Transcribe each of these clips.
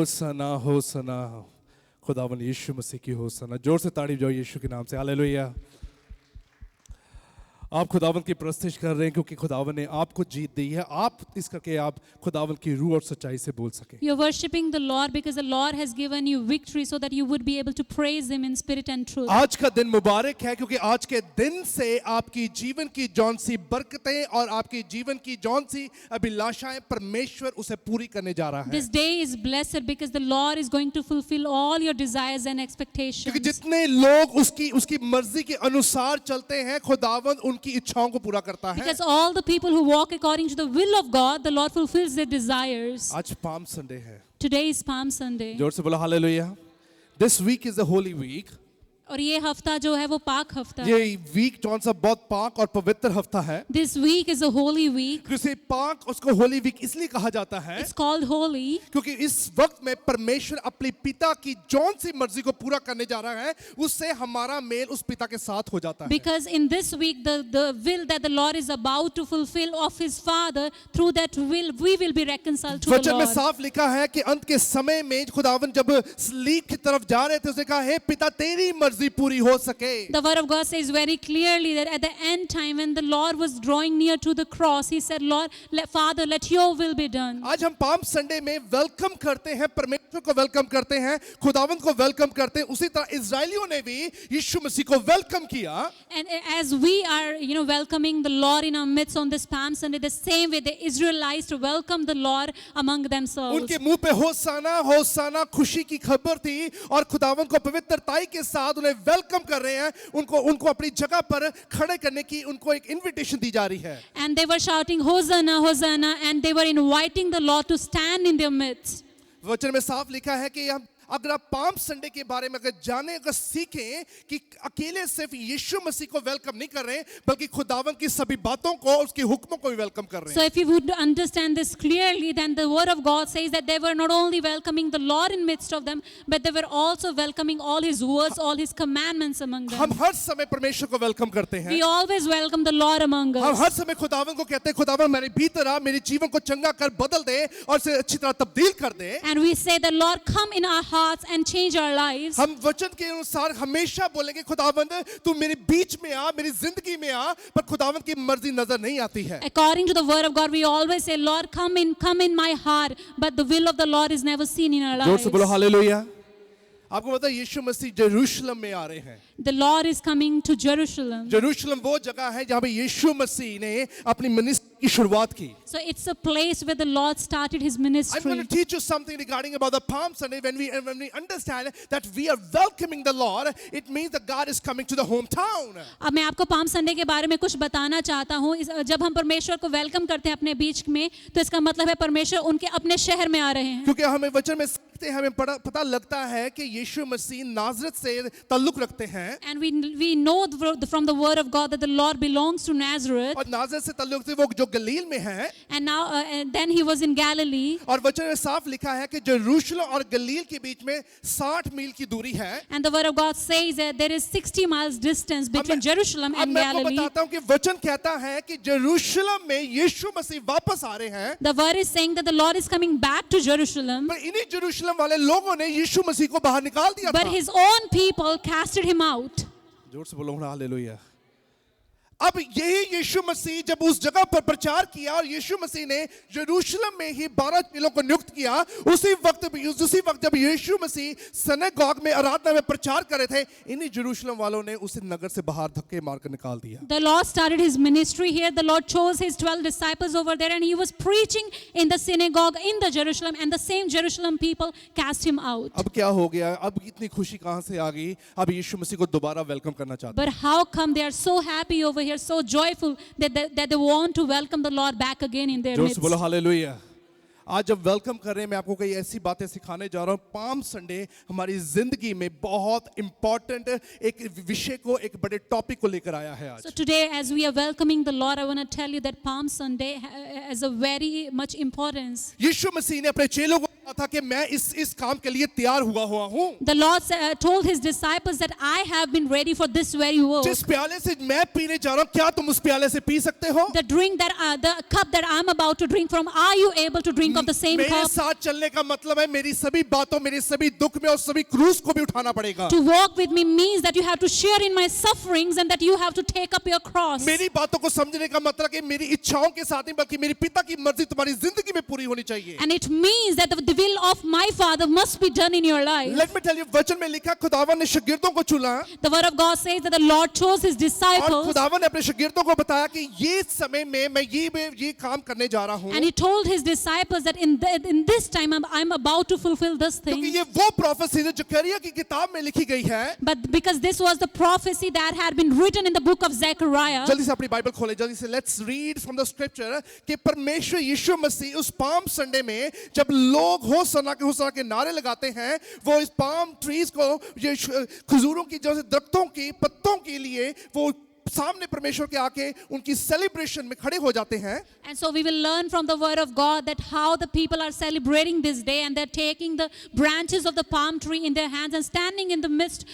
होसना होसना, खुदावन यीशु मसीह की होसना। जोर से ताड़ी बजाओ यीशु के नाम से, हालेलुया। आप खुदावन की प्रस्तुति कर रहे हैं क्योंकि खुदावन ने आपको जीत दी है। आप इस करके आप खुदावन की रूह और सच्चाई से बोल सके। You're worshiping the Lord because the Lord has given you victory so that you would be able to praise Him in spirit and truth. आज का दिन मुबारक है क्योंकि आज के दिन से आपकी जीवन की जौन सी बरकतें और आपकी जीवन की जौन सी अभिलाषाएं परमेश्वर उसे पूरी करने जा रहा है। This day is blessed because the Lord is going to fulfill all your desires and expectations. क्योंकि जितने लोग उसकी मर्जी के अनुसार चलते हैं, खुदावन उनकी इच्छाओं को पूरा करता है। Because all the people who walk according to the will of God, the Lord fulfills their desires. आज पाम संडे है। Today is Palm Sunday. जोर से बोला hallelujah. This week is the holy week. और ये हफ्ता जो है वो पाक हफ्ता है. ये वीक कौन सा बहुत पाक और पवित्र हफ्ता है। This week is a holy week. उसे पाक उसको होली वीक इसलिए कहा जाता है It's called holy क्योंकि इस वक्त में परमेश्वर अपने पिता की जौन सी मर्जी को पूरा करने जा रहा है, उससे हमारा मेल उस पिता के साथ हो जाता है। because in this week the will that the Lord is about to fulfill of His Father, through that will we will be reconciled to the वचन में Lord. साफ लिखा है कि अंत के समय में खुदावन जब सलीब की तरफ जा रहे थे, उसने कहा हे पिता तेरी मर्जी पूरी हो सके। The word of God says very clearly that at the end time when the Lord was drawing near to the cross, He said, Lord, Father, let your will be done. आज हम पाम संडे में welcome करते हैं, परमेश्वर को welcome करते हैं, खुदावंद को वेलकम करते हैं। उसी तरह इजराइलियों ने भी यीशु मसीह को वेलकम किया। And as we are, welcoming the Lord in our midst on this Palm Sunday, the same way the Israelites welcomed the Lord among themselves. उनके मुंह पे होसाना होसाना खुशी की खबर थी और खुदावंद को पवित्रताई के साथ उन्हें वेलकम कर रहे हैं। उनको अपनी जगह पर खड़े करने की उनको एक इनविटेशन दी जा रही है। And they were shouting Hosanna, Hosanna, and they were inviting the Lord to stand in their midst. वचन में साफ लिखा है कि हम अगर आप पाम संडे के बारे में अगर जाने, अगर सीखें कि अकेले सिर्फ यीशु मसीह को वेलकम नहीं कर रहे हैं, बल्कि खुदावंद की सभी बातों को, उसके हुक्मों को भी वेलकम कर रहे So हैं। if you would understand this clearly, then the word of God says that they were not only welcoming the Lord in midst of them, but they were also welcoming all His words, all His commandments among हम them. हर समय परमेश्वर को welcome करते हैं। We always welcome the Lord among हम us. हर समय खुदावंद को कहते हैं खुदावंद मेरे भीतर आ, मेरे जीवन को चंगा कर बदल दे और इसे अच्छी तरह तब्दील कर दे। And we say that Lord, come in our hearts and change our lives. हम वचन के अनुसार हमेशा बोलेंगे खुदावंद तू मेरे बीच में आ, मेरी जिंदगी में आ, पर खुदावंद की मर्जी नजर नहीं आती है। According to the word of God, we always say, Lord, come in my heart, but the will of the Lord is never seen in our जोर lives. से बोलो हालेलुया। आपको पता है यीशु मसीह यरूशलेम में आ रहे हैं। The Lord is coming to Jerusalem. यरूशलेम वो जगह है जहाँ पे यीशु मसीह ने अपनी मिनिस्ट्री की शुरुआत की। So it's a place where the Lord started His I'm going ministry. to teach you something regarding about the Palm Sunday. When we understand that we are welcoming the Lord, it means that God is coming to the hometown. अब मैं आपको palm Sunday के बारे में कुछ बताना चाहता हूँ. जब हम परमेश्वर को वेलकम करते हैं अपने बीच में, तो इसका मतलब है परमेश्वर उनके अपने शहर में आ रहे हैं. क्योंकि हमें वचन में सीखते हैं, हमें पता लगता है कि यीशु मसीह नाज़रेत से ताल्लुक रखते हैं। And we know from the word of God that the Lord belongs to Nazareth. और नाज़रेत से ताल्लुक से वो जो गलील में है। And now and then He was in Galilee. और वचन में साफ लिखा है कि यरूशलेम और गलील के बीच में 60 मील की दूरी है। And the word of God says that there is 60 miles distance between Jerusalem अब and मैं आपको Galilee. बताता हूँ कि वचन कहता है कि यरूशलेम में यीशु मसीह वापस आ रहे हैं। The word is saying that the Lord is coming back to Jerusalem, पर इन्हीं यरूशलेम वाले लोगों ने यीशु मसीह को बाहर निकाल दिया but था। His own people casted Him out. जोर से बोलो हालेलुया। अब यही यीशु मसीह जब उस जगह पर प्रचार किया और यीशु मसीह ने यरूशलेम में ही 12 चेलों को नियुक्त किया, उसी वक्त जब यीशु मसीह सिनेगॉग में आराधना में प्रचार कर रहे थे, इन्हीं यरूशलेम वालों ने उसे नगर से बाहर धक्के मारकर निकाल दिया। The Lord started His ministry here. The Lord chose His 12 disciples over there, and He was preaching in the synagogue in the Jerusalem, and the same Jerusalem people cast Him out. अब क्या हो गया? अब इतनी खुशी कहां से आ गई? अब यीशु मसीह को दोबारा वेलकम करना चाहते हैं। But how come they are so happy over here, so joyful that they want to welcome the Lord back again in their जोर midst? से बोलो हालेलुया। आज जब वेलकम कर रहे हैं, मैं आपको कई ऐसी बातें सिखाने जा रहा हूँ। पाम संडे हमारी जिंदगी में बहुत इंपॉर्टेंट एक विषय को, एक बड़े टॉपिक को लेकर आया है आज। So today, as we are welcoming the Lord, I want to tell you that Palm Sunday has a very much importance. यीशु मसीह ने अपने चेलों को कहा था कि मैं इस काम के लिए तैयार हुआ हूँ। The Lord told His disciples that I have been ready for this very work. जिस प्याले से मैं पीने जा रहा हूँ, क्या तुम उस प्याले से पी सकते हो? The cup that I'm about to drink from, are you able to drink drink of the same मेरे cup. साथ चलने का मतलब है मेरी सभी बातों, मेरे सभी दुख में और सभी क्रूस को भी उठाना पड़ेगा। To walk with me means that you have to share in my sufferings and that you have to take up your cross. मेरी बातों को समझने का मतलब कि मेरी इच्छाओं के साथ नहीं बल्कि मेरी पिता की मर्जी तुम्हारी जिंदगी में पूरी होनी चाहिए। And it means that the will of my Father must be done in your life. Let me tell you, वचन में लिखा खुदावन ने शागिर्दों को चुना The word of God says that the Lord chose his और disciples खुदावन ने अपने शागिर्दों को बताया कि ये समय में मैं ये काम करने जा रहा हूँ, and he told his disciples that in this time I'm about to fulfill this क्योंकि thing. ये वो प्रोफेसी है जो जकरिया की किताब में लिखी गई है। But because this was the prophecy that had been written in the book of Zechariah, जल्दी से अपनी बाइबल खोले, जल्दी से let's read from the scripture कि परमेश्वर यीशु मसीह उस पाम संडे में जब लोग होसना के नारे लगाते हैं, वो इस पाम ट्रीज को, ये खजूरों की जैसे दरख्तों की पत्तों के लिए वो सामने परमेश्वर के आके उनकी सेलिब्रेशन में खड़े हो जाते हैं। and so we will learn from the word of God that how the people are celebrating this day and they're taking the branches of the palm tree in their hands and standing in the midst,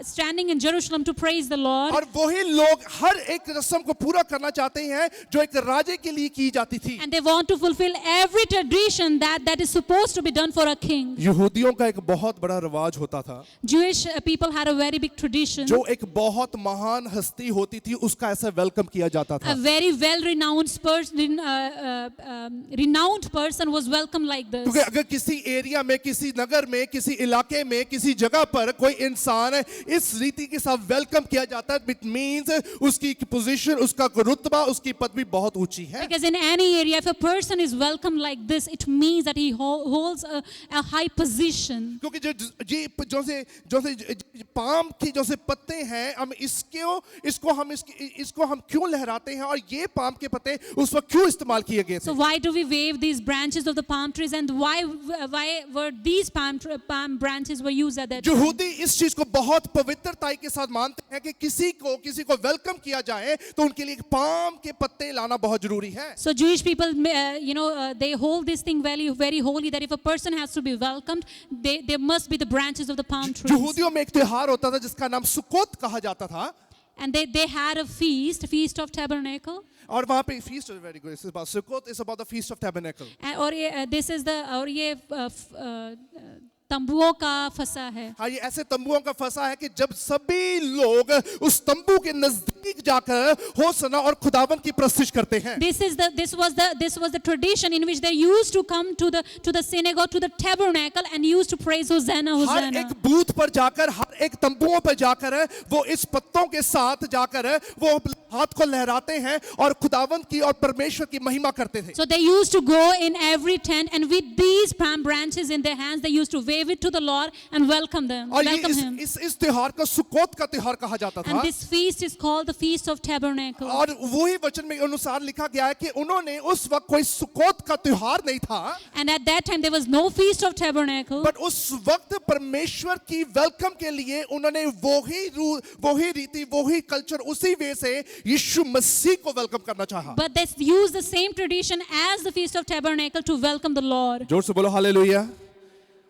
standing in Jerusalem to praise the Lord. और वही लोग हर एक रस्म को पूरा करना चाहते हैं जो एक राजे के लिए की जाती थी। And they want to fulfill every tradition that is supposed to be done for a king. यहूदियों का एक बहुत बड़ा रिवाज होता था, Jewish people had a very big tradition. जो एक बहुत महान हस्ती होती थी उसका ऐसा वेलकम किया जाता A था। very renowned person was welcomed like this. क्योंकि अगर किसी एरिया में, किसी नगर में, किसी इलाके में, किसी जगह पर कोई इंसान इस रीति के साथ वेलकम किया जाता है, इट मींस उसकी पोजीशन, उसका रुतबा, उसकी पदवी बहुत ऊंची है। Because in any area, if a person is welcomed like this, it means that he holds a high position. क्योंकि जो पाम की जो से पत्ते हैं, हम इसको हम क्यों लहराते हैं और ये पाम के पत्ते उस वक्त क्यों इस्तेमाल किए गए थे? So why do we wave these branches of the palm trees and why were these palm branches were used at that time? यहूदी इस चीज को बहुत पवित्रताई के साथ मानते हैं कि किसी को वेलकम किया जाए तो उनके लिए पाम के पत्ते लाना बहुत जरूरी है। So Jewish people, they hold this thing very, very holy that if a person has to be welcomed, there must be the branches of the palm trees. यहूदियों में एक त्योहार होता था जिसका नाम सुकोत कहा जाता था। And they had a feast of tabernacle. और वहाँ पे feast is very good. It's about Sukkot is about the feast of tabernacle. और ये तंबुओं का फसा है। हाँ, ये ऐसे तंबुओं का फसा है कि जब सभी लोग उस तंबू के नजदीक जाकर होसना और खुदावन की प्रस्तुति करते हैं। This was the tradition in which they used to come to the synagogue, to the tabernacle, and used to praise Hosanna, her Hosanna. एक बूथ पर जाकर, हर एक तंबुओं पर जाकर वो इस पत्तों के साथ जाकर वो हाथ को लहराते हैं और खुदावन की और परमेश्वर की महिमा करते थे। So they used to go in every tent and with these palm branches in their hands, they used to wave it to the Lord and welcome him. और इस त्योहार को सुकोत का त्योहार कहा जाता था। And this feast is called the Feast of Tabernacle. और वही वचन में अनुसार लिखा गया है कि उन्होंने उस वक्त कोई सुकोत का त्योहार नहीं था। And at that time there was no Feast of Tabernacle. But उस वक्त परमेश्वर की वेलकम के लिए उन्होंने वही रीति, वही कल्चर, उसी वे से यीशु मसीह को वेलकम करना चाहा। But they used the same tradition as the Feast of Tabernacle to welcome the Lord. जोर से बोलो hallelujah.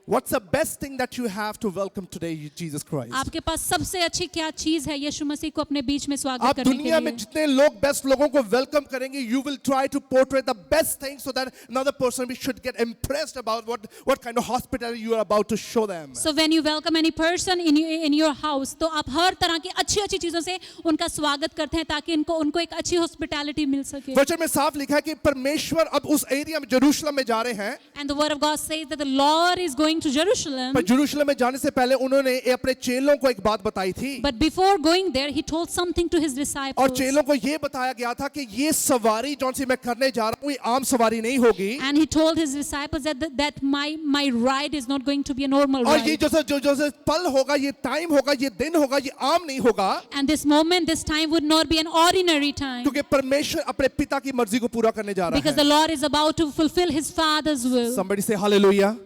What's the best thing that you have to welcome today Jesus Christ? आपके पास सबसे अच्छी क्या चीज है यीशु मसीह को अपने बीच में स्वागत आप करने के दुनिया में लिए? जितने लोग बेस्ट लोगों को वेलकम करेंगे, you will try to portray the best thing so that another person should get impressed about what kind of hospitality you are about to show them. So when you welcome any person in your house, तो आप हर तरह की अच्छी चीजों से उनका स्वागत करते हैं ताकि उनको एक अच्छी हॉस्पिटैलिटी मिल सके। वचन में साफ लिखा है कि परमेश्वर अब उस एरिया में यरूशलेम में जा रहे हैं। And the word of God says that the Lord is going to Jerusalem. पर यरूशलेम में जाने से पहले उन्होंने अपने चेलों को एक बात बताई थी। But before going there, he told something to his disciples. और चेलों को ये बताया गया था कि ये सवारी जौन सी मैं करने जा रहा हूँ ये आम सवारी नहीं होगी। And he told his disciples that my ride is not going to be a normal और ये ride. जो पल होगा, ये टाइम होगा, ये दिन होगा, ये आम नहीं होगा। And this moment, this time would not be an ordinary time. क्योंकि परमेश्वर अपने पिता की मर्जी को पूरा करने जा रहा Because है। the Lord is about to fulfill his Father's will. Somebody say hallelujah.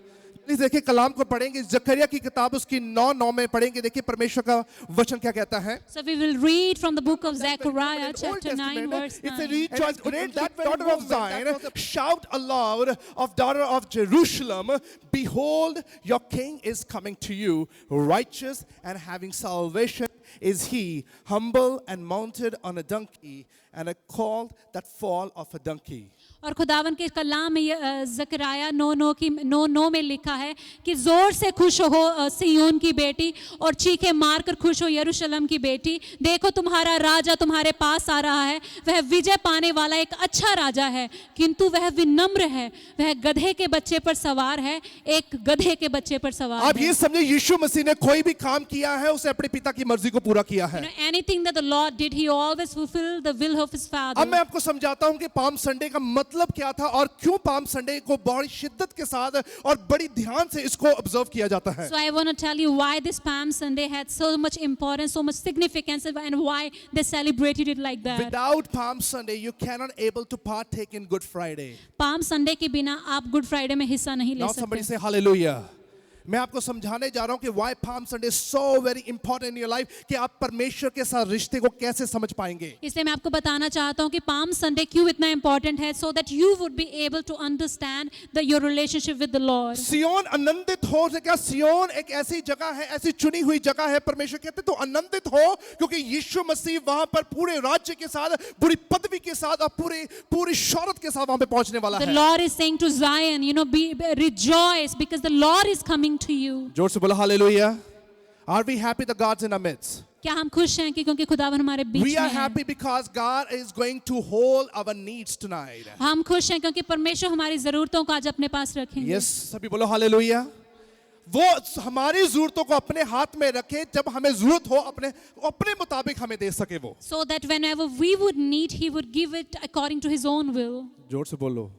Please देखिए कलाम को पढ़ेंगे, जकरिया की किताब उसकी 9:9 में पढ़ेंगे। देखिए परमेश्वर का वचन क्या कहता है। So we will read from the book of Zechariah, chapter 9, verse It's a 9. rejoice, great that daughter of Zion, shout aloud of daughter of Jerusalem, behold your king is coming to you, righteous and having salvation is he, humble and mounted on a donkey, and called that fall of a donkey. और खुदावन के कलाम में ज़करिया 9:9 में लिखा है कि जोर से खुश हो सिय्योन की बेटी और चीखे मारकर खुश हो यरूशलेम की बेटी, देखो तुम्हारा राजा तुम्हारे पास आ रहा है, वह विजय पाने वाला एक अच्छा राजा है, किंतु वह विनम्र है, वह गधे के बच्चे पर सवार है, एक गधे के बच्चे पर सवार आप है। ये समझे यीशु मसीह ने कोई भी काम किया है उसे अपने पिता की मर्जी को पूरा किया है। Anything that the Lord did, he always fulfilled the will of his Father. अब मैं आपको समझाता हूं कि पाम संडे का मतलब क्या था और क्यों पाम संडे को बड़ी शिद्दत के साथ और बड़ी ध्यान से इसको ऑब्जर्व किया जाता है। So I want to tell you why this Palm Sunday had so much importance, so much significance, and why they celebrated it like that. Without Palm Sunday, you cannot able to partake in Good Friday. Palm Sunday के बिना आप good Friday में हिस्सा नहीं ले Now somebody सकते। say hallelujah. मैं आपको समझाने जा रहा हूं कि why Palm Sunday is so very important in your life कि आप परमेश्वर के साथ रिश्ते को कैसे समझ पाएंगे। इसलिए मैं आपको बताना चाहता हूँ कि पाम संडे क्यों इतना important है, so that you would be able to understand your relationship with the Lord. सियोन आनंदित हो, क्या सियोन एक ऐसी जगह है, ऐसी चुनी हुई जगह है, परमेश्वर कहते तो आनंदित हो क्योंकि यीशु मसीह वहां पर पूरे राज्य के साथ, पूरी पदवी के साथ और पूरी शौहरत के साथ वहां पे पहुंचने वाला The है। Lord is saying to Zion, rejoice because the Lord is coming to you. जोर से बोलो hallelujah. Are we happy that God's in our midst? क्या हम खुश हैं कि क्योंकि खुदावन हमारे बीच We में are है? happy because God is going to hold our needs tonight. हम खुश हैं क्योंकि परमेश्वर हमारी जरूरतों को आज अपने पास रखेंगे। Yes, सभी बोलो हालेलुया। वो हमारी जरूरतों को अपने हाथ में रखे, जब हमें जरूरत हो अपने मुताबिक हमें दे सके वो। So that whenever we would need, he would give it according to his own will. जोर से बोलो।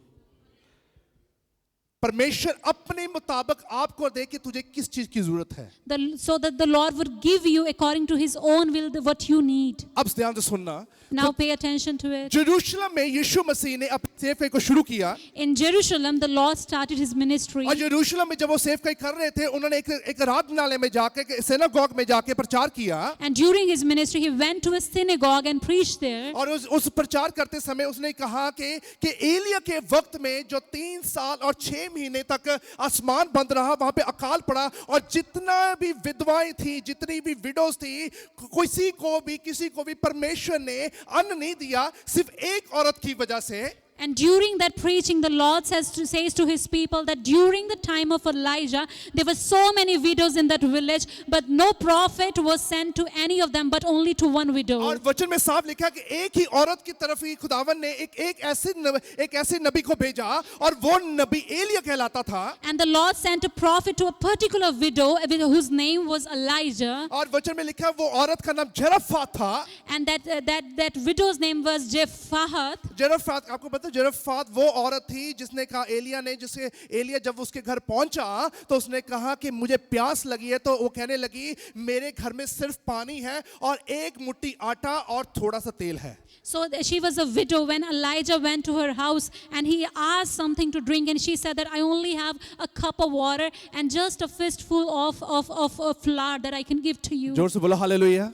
परमेश्वर अपने मुताबिक आपको दे कि तुझे किस चीज की जरूरत है। So that the Lord would give you according to his own will what you need. अब ध्यान से सुनना। Now pay attention to it. यरूशलेम में यीशु मसीह ने अपनी सेवकाई को शुरू किया। In Jerusalem, the Lord started his ministry. और यरूशलेम में जब वो सेवकाई कर रहे थे, उन्होंने एक आराधनालय में जाके, सिनेगॉग में जाके प्रचार किया। And during his ministry, he went to a synagogue and preached there. और उस प्रचार करते समय उसने कहा कि एलिया के वक्त में जो 3 साल और 6 महीने तक आसमान बंद रहा, वहां पे अकाल पड़ा और जितना भी विधवाएं थी, जितनी भी विडोज थी, किसी को भी परमेश्वर ने अन्न नहीं दिया, सिर्फ एक औरत की वजह से। And during that preaching, the Lord says to his people that during the time of Elijah, there were so many widows in that village, but no prophet was sent to any of them, but only to one widow. और वचन में साफ लिखा कि एक ही औरत की तरफ ही खुदावन ने एक ऐसे नबी को भेजा और वो नबी एलिया कहलाता था। And the Lord sent a prophet to a particular widow whose name was Elijah. और वचन में लिखा वो औरत का नाम जरफात था। And that widow's name was Jephath. जरफात, आपको पता है जरफात वो औरत थी जिसने कहा एलिया जब उसके घर पहुंचा तो उसने कहा कि मुझे प्यास लगी है, तो वो कहने लगी मेरे घर में सिर्फ पानी है और एक मुट्ठी आटा और थोड़ा सा तेल है। So she was a widow when Elijah went to her house and he asked something to drink, and she said that I only have a cup of water and just a fistful of flour that I can give to you. जोर से बोलो hallelujah.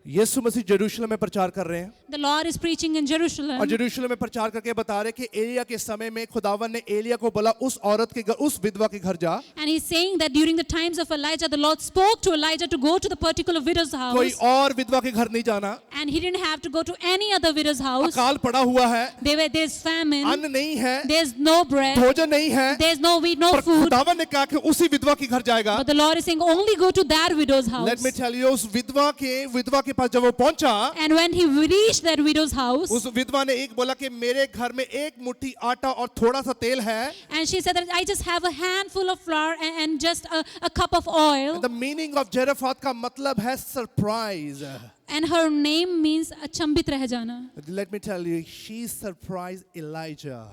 यीशु मसीह यरूशलेम में प्रचार कर रहे हैं। The Lord is preaching in Jerusalem. और यरूशलेम में प्रचार करके बता रहे कि एलिया के समय में खुदावन ने एलिया को बोला उस औरत के घर, उस विधवा के घर जा। And he's saying that during the times of Elijah, the Lord spoke to Elijah to go to the particular widow's house. कोई और विधवा के घर नहीं जाना। And he didn't have to go to any other widow's house. अकाल पड़ा हुआ है। There's famine. अन्न नहीं है। There's no bread. भोजन नहीं है। There's no wheat, no पर food. खुदावन ने कहा कि उसी विधवा के घर जाएगा। But the Lord is saying only go to that widow's house. Let me tell you, उस विधवा के पास जब वो पहुंचा, And when he reached that widow's house, उस विधवा ने एक बोला कि मेरे घर में एक मुट्ठी आटा और थोड़ा सा तेल है। and she said that I just have a handful of flour and just a cup of oil. The meaning of जरफात का मतलब है surprise. And her name means अचंभित रह जाना. Let me tell you, she surprised Elijah.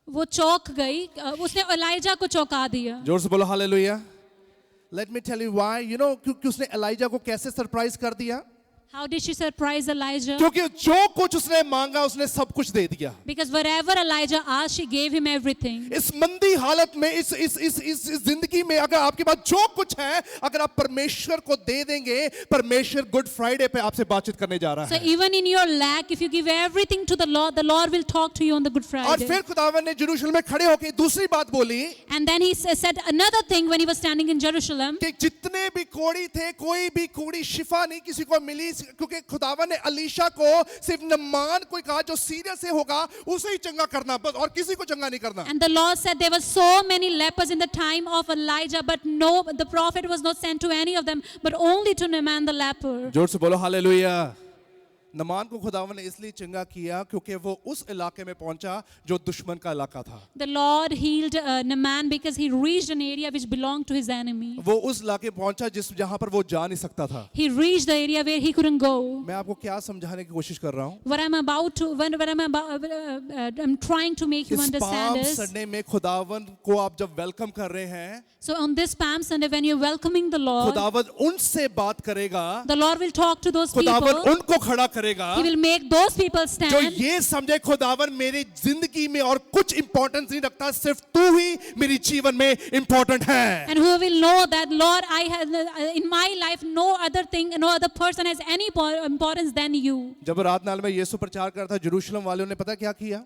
वो चौंक गई, उसने एलाइजा को चौंका दिया. जोर से बोलो hallelujah. Let me tell you why. You know क्योंकि उसने एलाइजा को कैसे सरप्राइज कर दिया? How did she surprise Elijah? क्योंकि जो कुछ उसने मांगा उसने सब कुछ दे दिया। Because whatever Elijah asked, she gave him everything. इस मंदी हालत में इस जिंदगी में अगर आपके पास जो कुछ है अगर आप परमेश्वर को दे देंगे, परमेश्वर गुड फ्राइडे पे आपसे बातचीत करने जा रहा So है। even in your lack, if you give everything to the Lord will talk to you on the Good और Friday. फिर खुदावन ने यरूशलेम में खड़े होकर दूसरी बात बोली And then he said another thing when he was standing in Jerusalem. कि जितने भी कोढ़ी थे कोई भी कोढ़ी शिफा नहीं किसी को मिली, क्योंकि खुदावन ने अलीशा को सिर्फ नमान को कहा जो सीरिया से होगा उसे ही चंगा करना, बस और किसी को चंगा नहीं करना। And the Lord said there were so many lepers in the time of Elijah, but no, the prophet was not sent to any of them, but only to Naaman the leper. जोर से बोलो hallelujah. नमान को खुदावन ने इसलिए चंगा किया क्योंकि वो उस इलाके में पहुंचा जो दुश्मन का इलाका था। The Lord healed Naaman because he reached an area which belonged to his enemy. वो उस इलाके पहुंचा जहां पर वो जा नहीं सकता था। He reached the area where he couldn't go. मैं आपको क्या समझाने की कोशिश कर रहा हूँ? What I'm about to, I'm trying to make you इस understand पाम is, संडे में खुदावन को आप जब वेलकम कर रहे हैं, so on this Palm Sunday when you're welcoming the Lord, खुदावन उनसे बात करेगा, the Lord will talk to those खुदावन people. उनको खड़ा करेगा He will make those people जो stand. ये समझे खुदावन मेरी जिंदगी में और कुछ इंपॉर्टेंस नहीं रखता, सिर्फ तू ही मेरी जीवन में इंपॉर्टेंट है। And who will know that, Lord, I have in my life no other thing, no other person has any importance than you. जब रात नाल में यीशु प्रचार कर रहा था, यरूशलेम वालों ने पता क्या किया?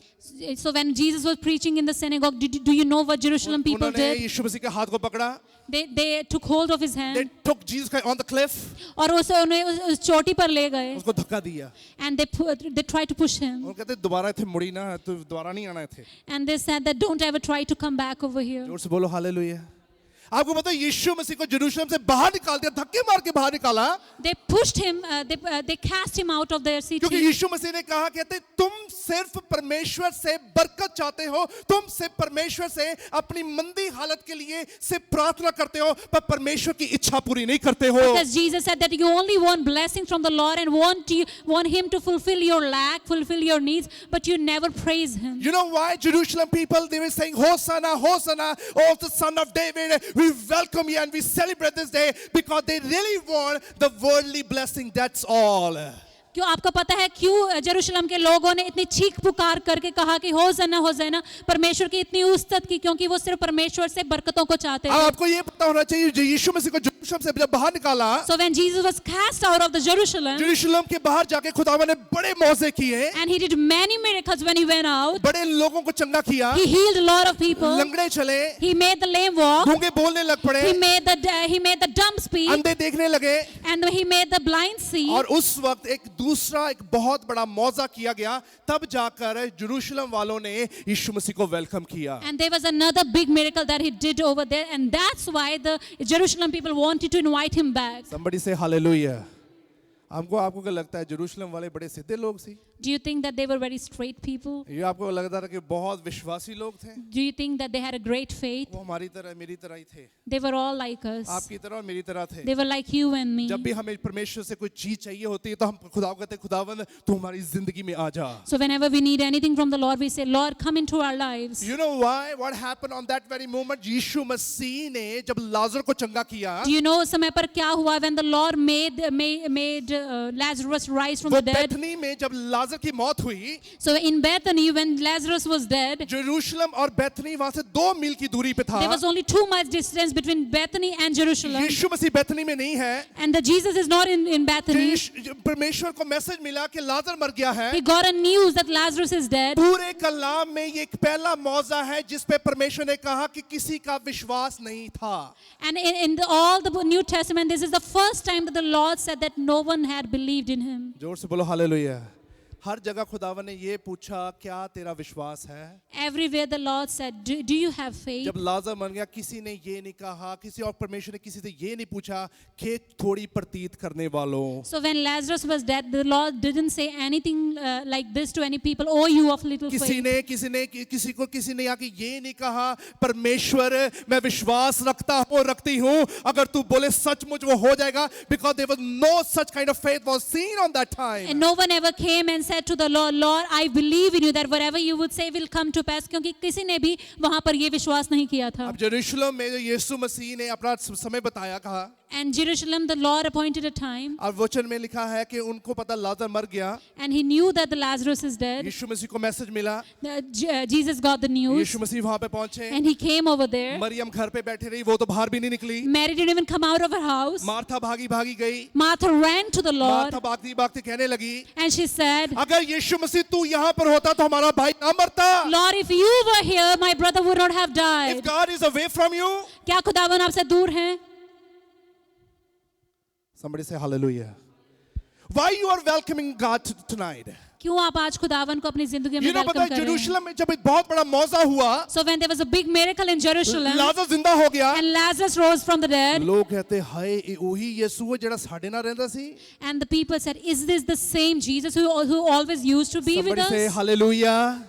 So when Jesus was preaching in the synagogue, do you know what Jerusalem people उन्होंने did? यीशु मसीह के हाथ को पकड़ा, They took hold of his they hand took Jesus on the cliff, और उन्हें उस चोटी पर ले गए. उसको धक्का दिया। And they tried to push him. और कहते दोबारा थे मुड़ी ना, तो दोबारा नहीं आना थे। And they said that don't ever try to come back over here. जोर से बोलो हालेलुया। आपको पता है यीशु मसीह को यरूशलेम से बाहर निकाल दिया, धक्के मार के बाहर निकाला, They pushed him, they cast him out of their क्योंकि city. यीशु मसीह ने कहा, कहते तुम सिर्फ परमेश्वर से बरकत चाहते हो, तुम सिर्फ परमेश्वर से अपनी मंदी हालत के लिए सिर्फ प्रार्थना करते हो, पर परमेश्वर की इच्छा पूरी नहीं करते हो। Because Jesus said that you only want blessing from the Lord and want him to fulfill your lack, fulfill your needs, but you never praise him. You know why Jerusalem people, they were saying Hosanna, Hosanna, oh the son of David, we welcome you and we celebrate this day, because they really want the worldly blessing, that's all. क्यों आपको पता है क्यों Jerusalem के लोगों ने इतनी चीख पुकार करके कहा कि होसन्ना होसन्ना, परमेश्वर की इतनी उस्तत की, क्योंकि वो सिर्फ परमेश्वर से बरकतों को चाहते अब हैं. आपको ये पता होना चाहिए, जो यीशु मसीह को जेरूशलेम से जब बाहर निकाला, So when Jesus was cast out of the Jerusalem, Jerusalem के बाहर जाके खुदावन ने बड़े मौजे किए, and he did many miracles when he went out. बड़े लोगों को चंगा किया, He healed a lot of people. लंगड़े चले, He made the lame walk. गूंगे बोलने लग पड़े, He made the dumb speak, अंधे देखने लगे, and he made the blind see. और उस वक्त एक दूसरा एक बहुत बड़ा मौजा किया गया, तब जाकर जेरूशलेम वालों ने यीशु मसीह को वेलकम किया। And there was another big miracle that he did over there, and that's why the Jerusalem people wanted to invite him back. Somebody say hallelujah. आपको क्या लगता है जेरूशलेम वाले बड़े सीधे लोग थे? Do you think that they were very straight people? ये आपको लगता था कि बहुत विश्वासी लोग थे? Do you think that they had a great faith? वो हमारी तरह मेरी तरह ही थे, They were all like us. आपकी तरह और मेरी तरह थे। They were like you and me. जब भी हमें परमेश्वर से कोई चीज चाहिए होती है तो हम खुदा को कहते हैं, खुदावन तू हमारी जिंदगी में आ जा। So whenever we need anything from the Lord, we say, Lord, come into our lives. You know why? What happened on that very moment? यीशु मसीह ने जब लाजर को चंगा किया, Do you know उस समय पर क्या हुआ when the Lord made Lazarus rise from वो the dead? बैथनी में जब लाजर की मौत हुई, So in Bethany, when Lazarus was dead, Jerusalem और बैथनी वहां से 2 मील की दूरी पे था। there was only 2 miles distance between Bethany and Jerusalem. यीशु मसीह बैथनी में नहीं है। And the Jesus is not in Bethany. परमेश्वर को मैसेज मिला कि लाजर मर गया है। He got a news that Lazarus is dead. पूरे कलाम में ये एक पहला मौजा है जिस पे परमेश्वर ने कहा कि किसी का विश्वास नहीं था। And in all the New Testament, this is the first time that the Lord said that no one had believed in him. जोर से बोलो हालेलुया। हर जगह खुदावन ने ये पूछा, क्या तेरा विश्वास है? Everywhere the Lord said, do you have faith? जब लाजर मर गया, किसी ने ये नहीं कहा, किसी और परमेश्वर ने किसी से ये नहीं पूछा कि थोड़ी प्रतीत करने वालों। So when Lazarus was dead, the Lord didn't say anything like this to any people. Oh, you of little faith. किसी ने आके ये नहीं कहा, परमेश्वर मैं विश्वास रखती हूँ, अगर तू बोले सचमुच वो हो जाएगा, because there was no such kind of faith was seen on that time. And no one ever came and said to the Lord, Lord, I believe in you that whatever you would say will come to pass. क्योंकि किसी ने भी वहाँ पर ये विश्वास नहीं किया था. अब यरूशलेम में जो यीशु मसीह ने अपना समय बताया कहा, And Jerusalem, the Lord appointed a time, और वचन में लिखा है कि उनको पता लाजर मर गया. and he knew that the Lazarus is dead. यीशु मसीह को मैसेज मिला, Jesus got the news, यीशु मसीह वहां पे पहुंचे. and he came over there. Maryam घर पे बैठी रही, वो तो बाहर भी नहीं निकली. Mary didn't even come out of her house. Martha भागी भागी गई. Martha ran to the Lord, Martha भागती भागती कहने लगी, and she said, अगर यीशु मसीह तू यहाँ पर होता तो हमारा भाई ना मरता. Lord, if you were here, my brother would not have If died. God is away from you, क्या खुदावन आपसे दूर हैं? somebody say hallelujah. Why you are welcoming God tonight? क्यों आप आज खुदावन को अपनी जिंदगी में You know, पता वेलकम है कर रहे हैं? यरूशलेम में जब एक बहुत बड़ा मौजा हुआ, So when there was a big miracle in Jerusalem, लाजर जिंदा हो गया. and Lazarus rose from the dead, लोग कहते हाय ये वही यीशु है जेड़ा साडे नाल रहंदा सी. and the people said, is this the same Jesus who always used to be with Somebody say us? hallelujah.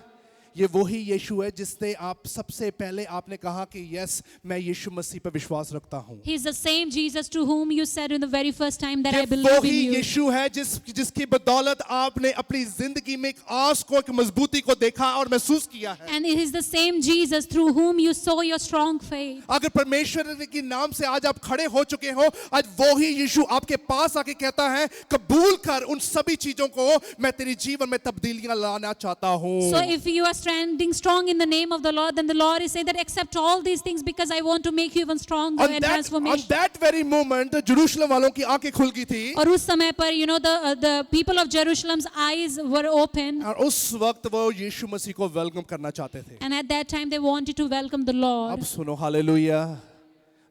ये वही यीशु है जिसने आप सबसे पहले आपने कहा कि यस मैं यीशु मसीह पर विश्वास रखता हूँ. He is the same Jesus to whom you said in the very first time that I ये believe in वही you. यीशु है जिसकी बदौलत आपने अपनी जिंदगी में एक आस को, एक मजबूती को देखा और महसूस किया है. And it is the same Jesus through whom you saw your strong faith. अगर परमेश्वर के नाम से आज आप खड़े हो चुके हो, आज वही यीशु आपके पास आके कहता है कबूल कर उन सभी चीजों को, मैं तेरे जीवन में तब्दीलियां लाना चाहता हूँ. So if you are standing strong in the name of the Lord, then the Lord is saying that accept all these things because I want to make you even stronger on and that transformation. very moment Jerusalem वालों की आंखें खुल गई थी. और उस समय पर you know the people of Jerusalem's eyes were open, और उस वक्त वो यीशु मसीह को वेलकम करना चाहते थे. and at that time they wanted to welcome the Lord. अब सुनो हालेलुया,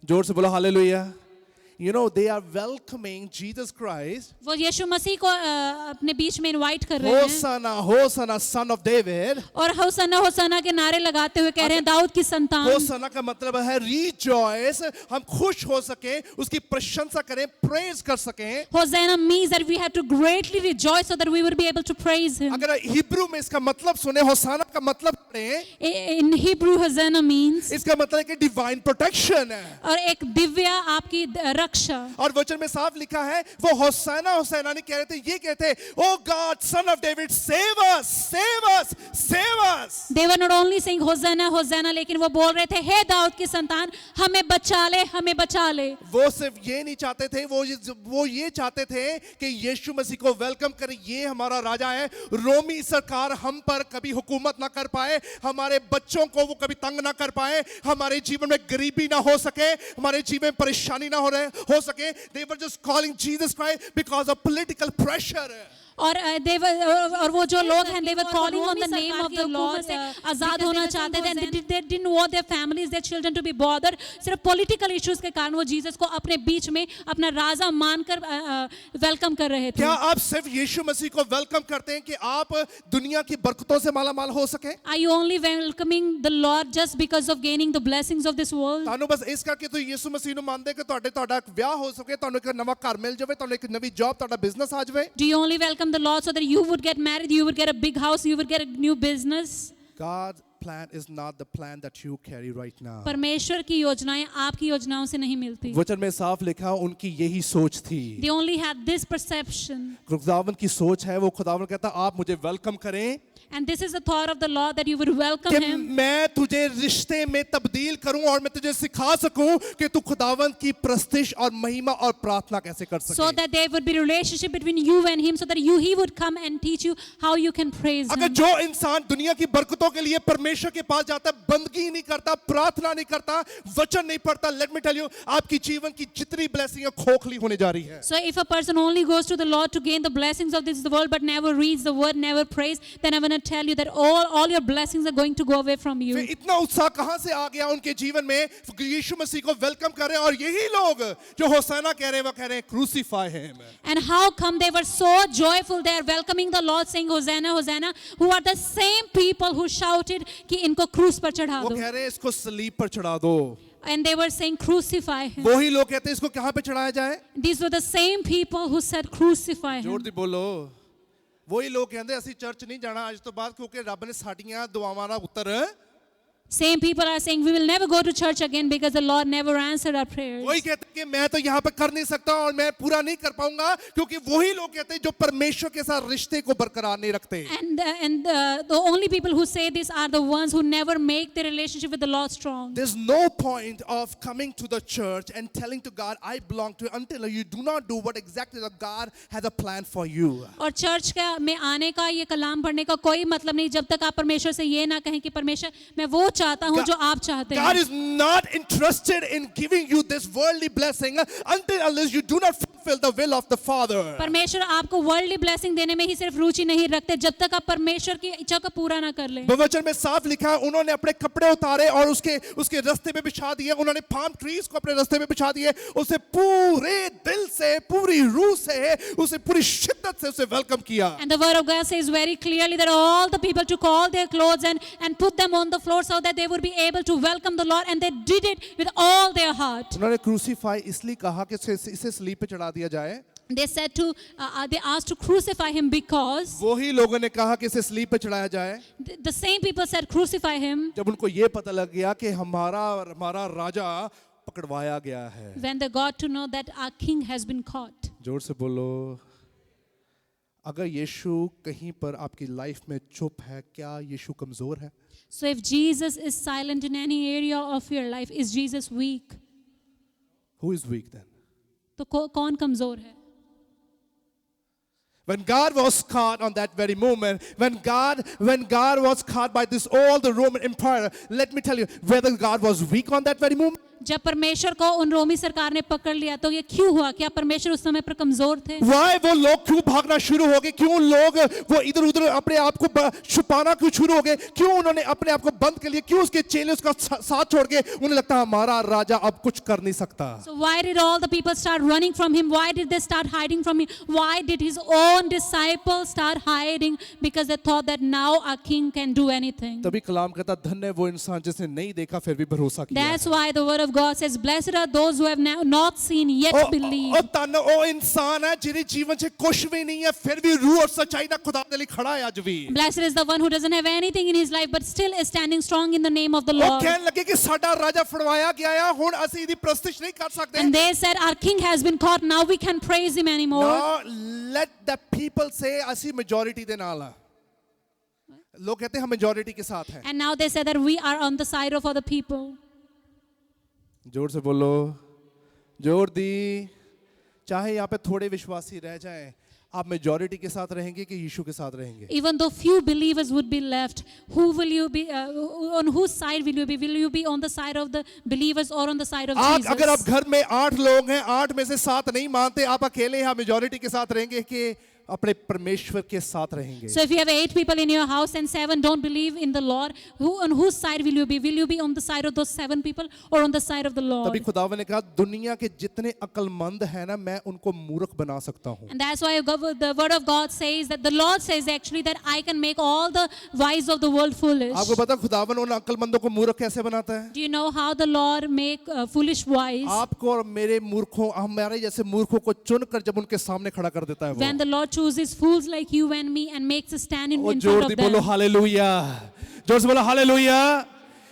जोर से बोलो hallelujah. You know they are welcoming Jesus Christ. वो यीशु मसीह को अपने बीच में इनवाइट कर रहे हैं होसाना होसाना son of David. और होसाना होसाना के नारे लगाते हुए कह रहे हैं दाऊद की संतान. होसाना का मतलब है rejoice, हम खुश हो सके, उसकी प्रशंसा करें, praise कर सकें. Hosanna means that we have to greatly rejoice so that we would be able to praise him. अगर हिब्रू में इसका मतलब सुने, होसाना का मतलब पढ़ें, In Hebrew, Hosanna means इसका मतलब है कि divine protection है. और एक दिव्य आपकी रक्षा. और वचन में साफ लिखा है वो होसाना होसाना नहीं कह रहे थे, ये कहते ओ God son of David save us save us save us. They were not only saying Hosanna Hosanna, लेकिन वो बोल रहे थे हे दाऊद की संतान हमें बचा ले हमें बचा ले. वो सिर्फ ये नहीं चाहते थे, वो ये चाहते थे कि यीशु मसीह को वेलकम करें, ये हमारा राजा है, रोमी सरकार हम पर कभी हुकूमत ना कर पाए, हमारे बच्चों को वो कभी तंग ना कर पाए, हमारे जीवन में गरीबी ना हो सके, हमारे जीवन में परेशानी ना हो सके. They were just calling Jesus Christ because of political pressure. और वो जो लोग हैं they were calling on the name of the Lord, से आजाद होना चाहते थे, and they didn't want their families, their children to be bothered. सिर्फ political issues के कारण वो जीसस को अपने बीच में अपना राजा मानकर वेलकम कर रहे थे. क्या आप सिर्फ यीशु मसीह को वेलकम करते हैं कि आप दुनिया की बरकतों से मालामाल हो सके? Are you only welcoming the Lord just because of gaining the blessings of this world? ਤੁਹਾਨੂੰ ਬਸ ਇਸ ਕਰਕੇ ਤੁਸੀਂ ਯਿਸੂ ਮਸੀਹ ਨੂੰ ਮੰਨਦੇ ਕਿ ਤੁਹਾਡਾ ਇੱਕ ਵਿਆਹ ਹੋ ਸਕੇ, ਤੁਹਾਨੂੰ ਇੱਕ ਨਵਾਂ ਘਰ ਮਿਲ ਜਾਵੇ, ਤੁਹਾਨੂੰ ਇੱਕ ਨਵੀਂ ਜੌਬ, ਤੁਹਾਡਾ ਬਿਜ਼ਨਸ ਆ ਜਾਵੇ? Do you only welcome the Lord so that you would get married, you would get a big house, you would get a new business? God's plan is not the plan that you carry right now. परमेश्वर की योजनाएं आपकी योजनाओं से नहीं मिलती. वचन में साफ लिखा उनकी यही सोच थी. They only had this perception. खुदावंद की सोच है, वो खुदावंद कहता आप मुझे वेलकम करें. And this is the thought of the Lord that you would welcome कि him. मैं तुझे रिश्ते में तब्दील करूं और मैं तुझे सिखा सकूं कि तू खुदावंद की प्रस्तिश और महिमा और प्रार्थना कैसे कर सके. So that there would be relationship between you and him, so that he would come and teach you how you can praise अगर him. जो इंसान दुनिया की बरकतों के लिए परमेश्वर के पास जाता है, बंदगी नहीं करता, प्रार्थना नहीं करता, वचन नहीं पढ़ता, let me tell you, आपकी जीवन की जितनी ब्लेसिंग है खोखली होने जा रही है. So if a person only goes to the Lord to gain the blessings of this world but never reads the word, never prays, then I'm going to tell you that all your blessings are going to go away from you. फिर इतना उत्साह कहां से आ गया उनके जीवन में, यीशु मसीह को वेलकम कर रहे हैं, और यही लोग जो होसाना कह रहे हैं वो कह रहे हैं crucify him. And how come they were so joyful, they are welcoming the Lord saying Hosanna Hosanna, who are the same people who shouted कि इनको क्रूस पर चढ़ा वो दो. कह रहे हैं इसको सलीब पर चढ़ा दो. And they were saying crucify him. वही लोग कहते हैं इसको कहां पे चढ़ाया जाए? These were the same people who said crucify जोर him. दी बोलो. वही लोग कहते हैं ਅਸੀਂ ਚਰਚ ਨਹੀਂ ਜਾਣਾ ਅੱਜ ਤੋਂ ਬਾਅਦ ਕਿਉਂਕਿ ਰੱਬ ਨੇ ਸਾਡੀਆਂ ਦੁਆਵਾਂ ਦਾ ਉੱਤਰ Same people are saying we will never go to church again because the Lord never answered our prayers. वही कहते हैं कि मैं तो यहाँ पे कर नहीं सकता और मैं पूरा नहीं कर पाऊंगा, क्योंकि वही लोग कहते हैं जो परमेश्वर के साथ रिश्ते को बरकरार नहीं रखते. And the only people who say this are the ones who never make their relationship with the Lord strong. There's no point of coming to the church and telling to God, I belong to you, until you do not do what exactly that God has a plan for you. और church का में आने का, ये कलाम पढ़ने का कोई मतलब नहीं जब तक आप परमेश्वर से ये ना कहें कि परमेश्वर मैं वो चाहता हूँ जो आप चाहते God हैं. is not interested in giving you this worldly blessing until unless you do not fulfill the will of the Father. परमेश्वर आपको वर्ल्डली ब्लेसिंग देने में ही सिर्फ रुचि नहीं रखते जब तक आप परमेश्वर की इच्छा को पूरा ना कर लें. वचन में साफ लिखा है, उन्होंने अपने कपड़े उतारे और उसके रास्ते में बिछा दिए. उन्होंने पाम ट्रीज को अपने रास्ते में बिछा दिए. उसे पूरे दिल से, पूरी रूह से, उसे पूरी शिद्दत से उसे वेलकम किया. And the word of God says very clearly that all the people took all their clothes and put them on the floor so that they would be able to welcome the Lord, and they did it with all their heart. उन्होंने crucify इसलिए कहा कि इसे स्लीब पे चढ़ा दिया जाए. They said to they asked to crucify him because वही लोगों ने कहा कि इसे स्लीब पे चढ़ाया जाए. the same people said crucify him. जब उनको ये पता लग गया कि हमारा राजा पकड़वाया गया है. When they got to know that our king has been caught. जोर से बोलो, अगर यीशु कहीं पर आपकी लाइफ में चुप है, क्या यीशु कमजोर है? So if Jesus is silent in any area of your life, is Jesus weak? Who is weak then? तो कौन कमजोर है? When God was caught on that very moment, when God was caught by all the Roman Empire, let me tell you, whether God was weak on that very moment. जब परमेश्वर को उन रोमी सरकार ने पकड़ लिया तो ये क्यों हुआ? क्या परमेश्वर उस समय पर कमजोर थे? Why वो लोग क्यों भागना शुरू हो गए? क्यों लोग वो इधर उधर अपने आप को छुपाना क्यों शुरू हो गए? क्यों उन्होंने अपने आप को बंद कर लिया? क्यों उसके चेले उसका साथ छोड़ के उन्हें लगता है हमारा राजा अब कुछ कर नहीं सकता? So why did all the people start running from him? Why did they start hiding from him? Why did his own disciples start hiding? Because they thought that now our king can do anything. तभी कलाम कहता धन्य वो इंसान जिसने नहीं देखा फिर भी भरोसा किया. That's why the word of God says, blessed are those who have not seen yet believe. और तन वो इंसान है जिन्हें जीवन से कुछ भी नहीं है फिर भी रूह और सच्चाई ना खुदा के लिए खड़ा है आज भी. Blessed is the one who doesn't have anything in his life but still is standing strong in the name of the वो Lord. कहने लगे कि साडा राजा फड़वाया गया है, हुन असि इदी प्रस्तिश नहीं कर सकते. And they said, our king has been caught, now we can praise him anymore. Now let the people say असि majority दे नाल है. लोग कहते हैं हम majority के साथ हैं. And now they say that we are on the side of other people. जोर से बोलो, जोर दी. चाहे यहाँ पे थोड़े विश्वासी रह जाएं, आप मेजॉरिटी के साथ रहेंगे कि यीशु के साथ रहेंगे? Even though few believers would be left, who will you be? On whose side will you be? Will you be on the side of the believers or on the side of Jesus? अगर आप घर में 8 लोग हैं, 8 में से 7 नहीं मानते, आप अकेले यहाँ मेजॉरिटी के साथ रहेंगे कि अपने परमेश्वर के साथ रहेंगे? So if you have 8 people in your house and 7 don't believe in the Lord, on whose side will you be? Will you be on the side of those 7 people or on the side of the Lord? तभी खुदावन ने कहा दुनिया के जितने अक्लमंद हैं ना मैं उनको मूर्ख बना सकता हूँ. And that's why the word of God says that the Lord says actually that I can make all the wise of the world foolish. आपको पता खुदावन उन अक्लमंदों को मूर्ख कैसे बनाता है? Do you know how the Lord make foolish wise? आपको और मेरे मूर्खों, हमारे जैसे मूर्खों को चुनकर जब उनके सामने खड़ा कर देता है वो. When the Lord chooses fools like you and me and makes us stand in front जोर of दी them. बोलो हालेलुया. जोर से बोलो hallelujah.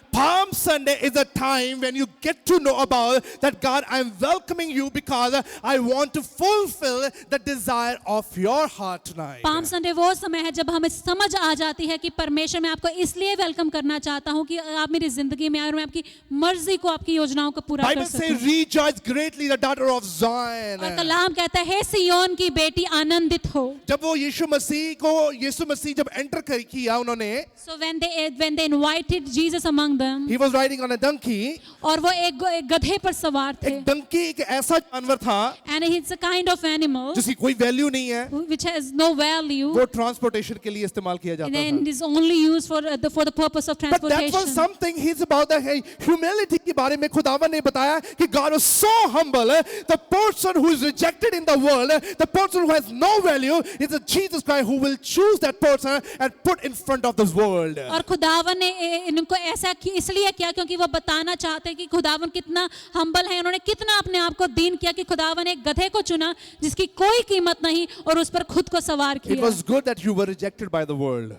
Palm Sunday is a time when you get to know about that God, I'm welcoming you because I want to fulfill the desire of your heart tonight. Palm Sunday वो समय है जब हमें समझ आ जाती है कि परमेश्वर मैं आपको इसलिए वेलकम करना चाहता हूँ कि आप मेरी जिंदगी में आए और मैं आपकी मर्जी को, आपकी योजनाओं को पूरा कर Bible सकूं. says, rejoice greatly, the daughter of Zion. और कलाम कहता है, हे सियोन की बेटी आनंदित हो. जब वो यीशु मसीह जब एंटर किया उन्होंने, So when they invited Jesus among them, he was riding on a donkey. और वो एक गधे पर सवार थे. एक donkey एक ऐसा जानवर था And it's a kind of animal जिसकी कोई वैल्यू नहीं है, which has no value वो ट्रांसपोर्टेशन के लिए इस्तेमाल किया जाता था. and is only used for the purpose of But that was transportation. something. He's about the humility के बारे में खुदावन ने बताया कि God was so humble. The person who is rejected in the world, the person who has no value, is a Jesus Christ who will choose that person and put in front of this world. और खुदावन ने इनको ऐसा इसलिए किया क्योंकि वो बताना चाहते कि खुदावन कितना हम्बल है. उन्होंने कितना अपने आप को दीन किया कि खुदावन एक गधे को चुना जिसकी कोई कीमत नहीं और उस पर खुद को सवार It किया. was good that you were rejected by the world.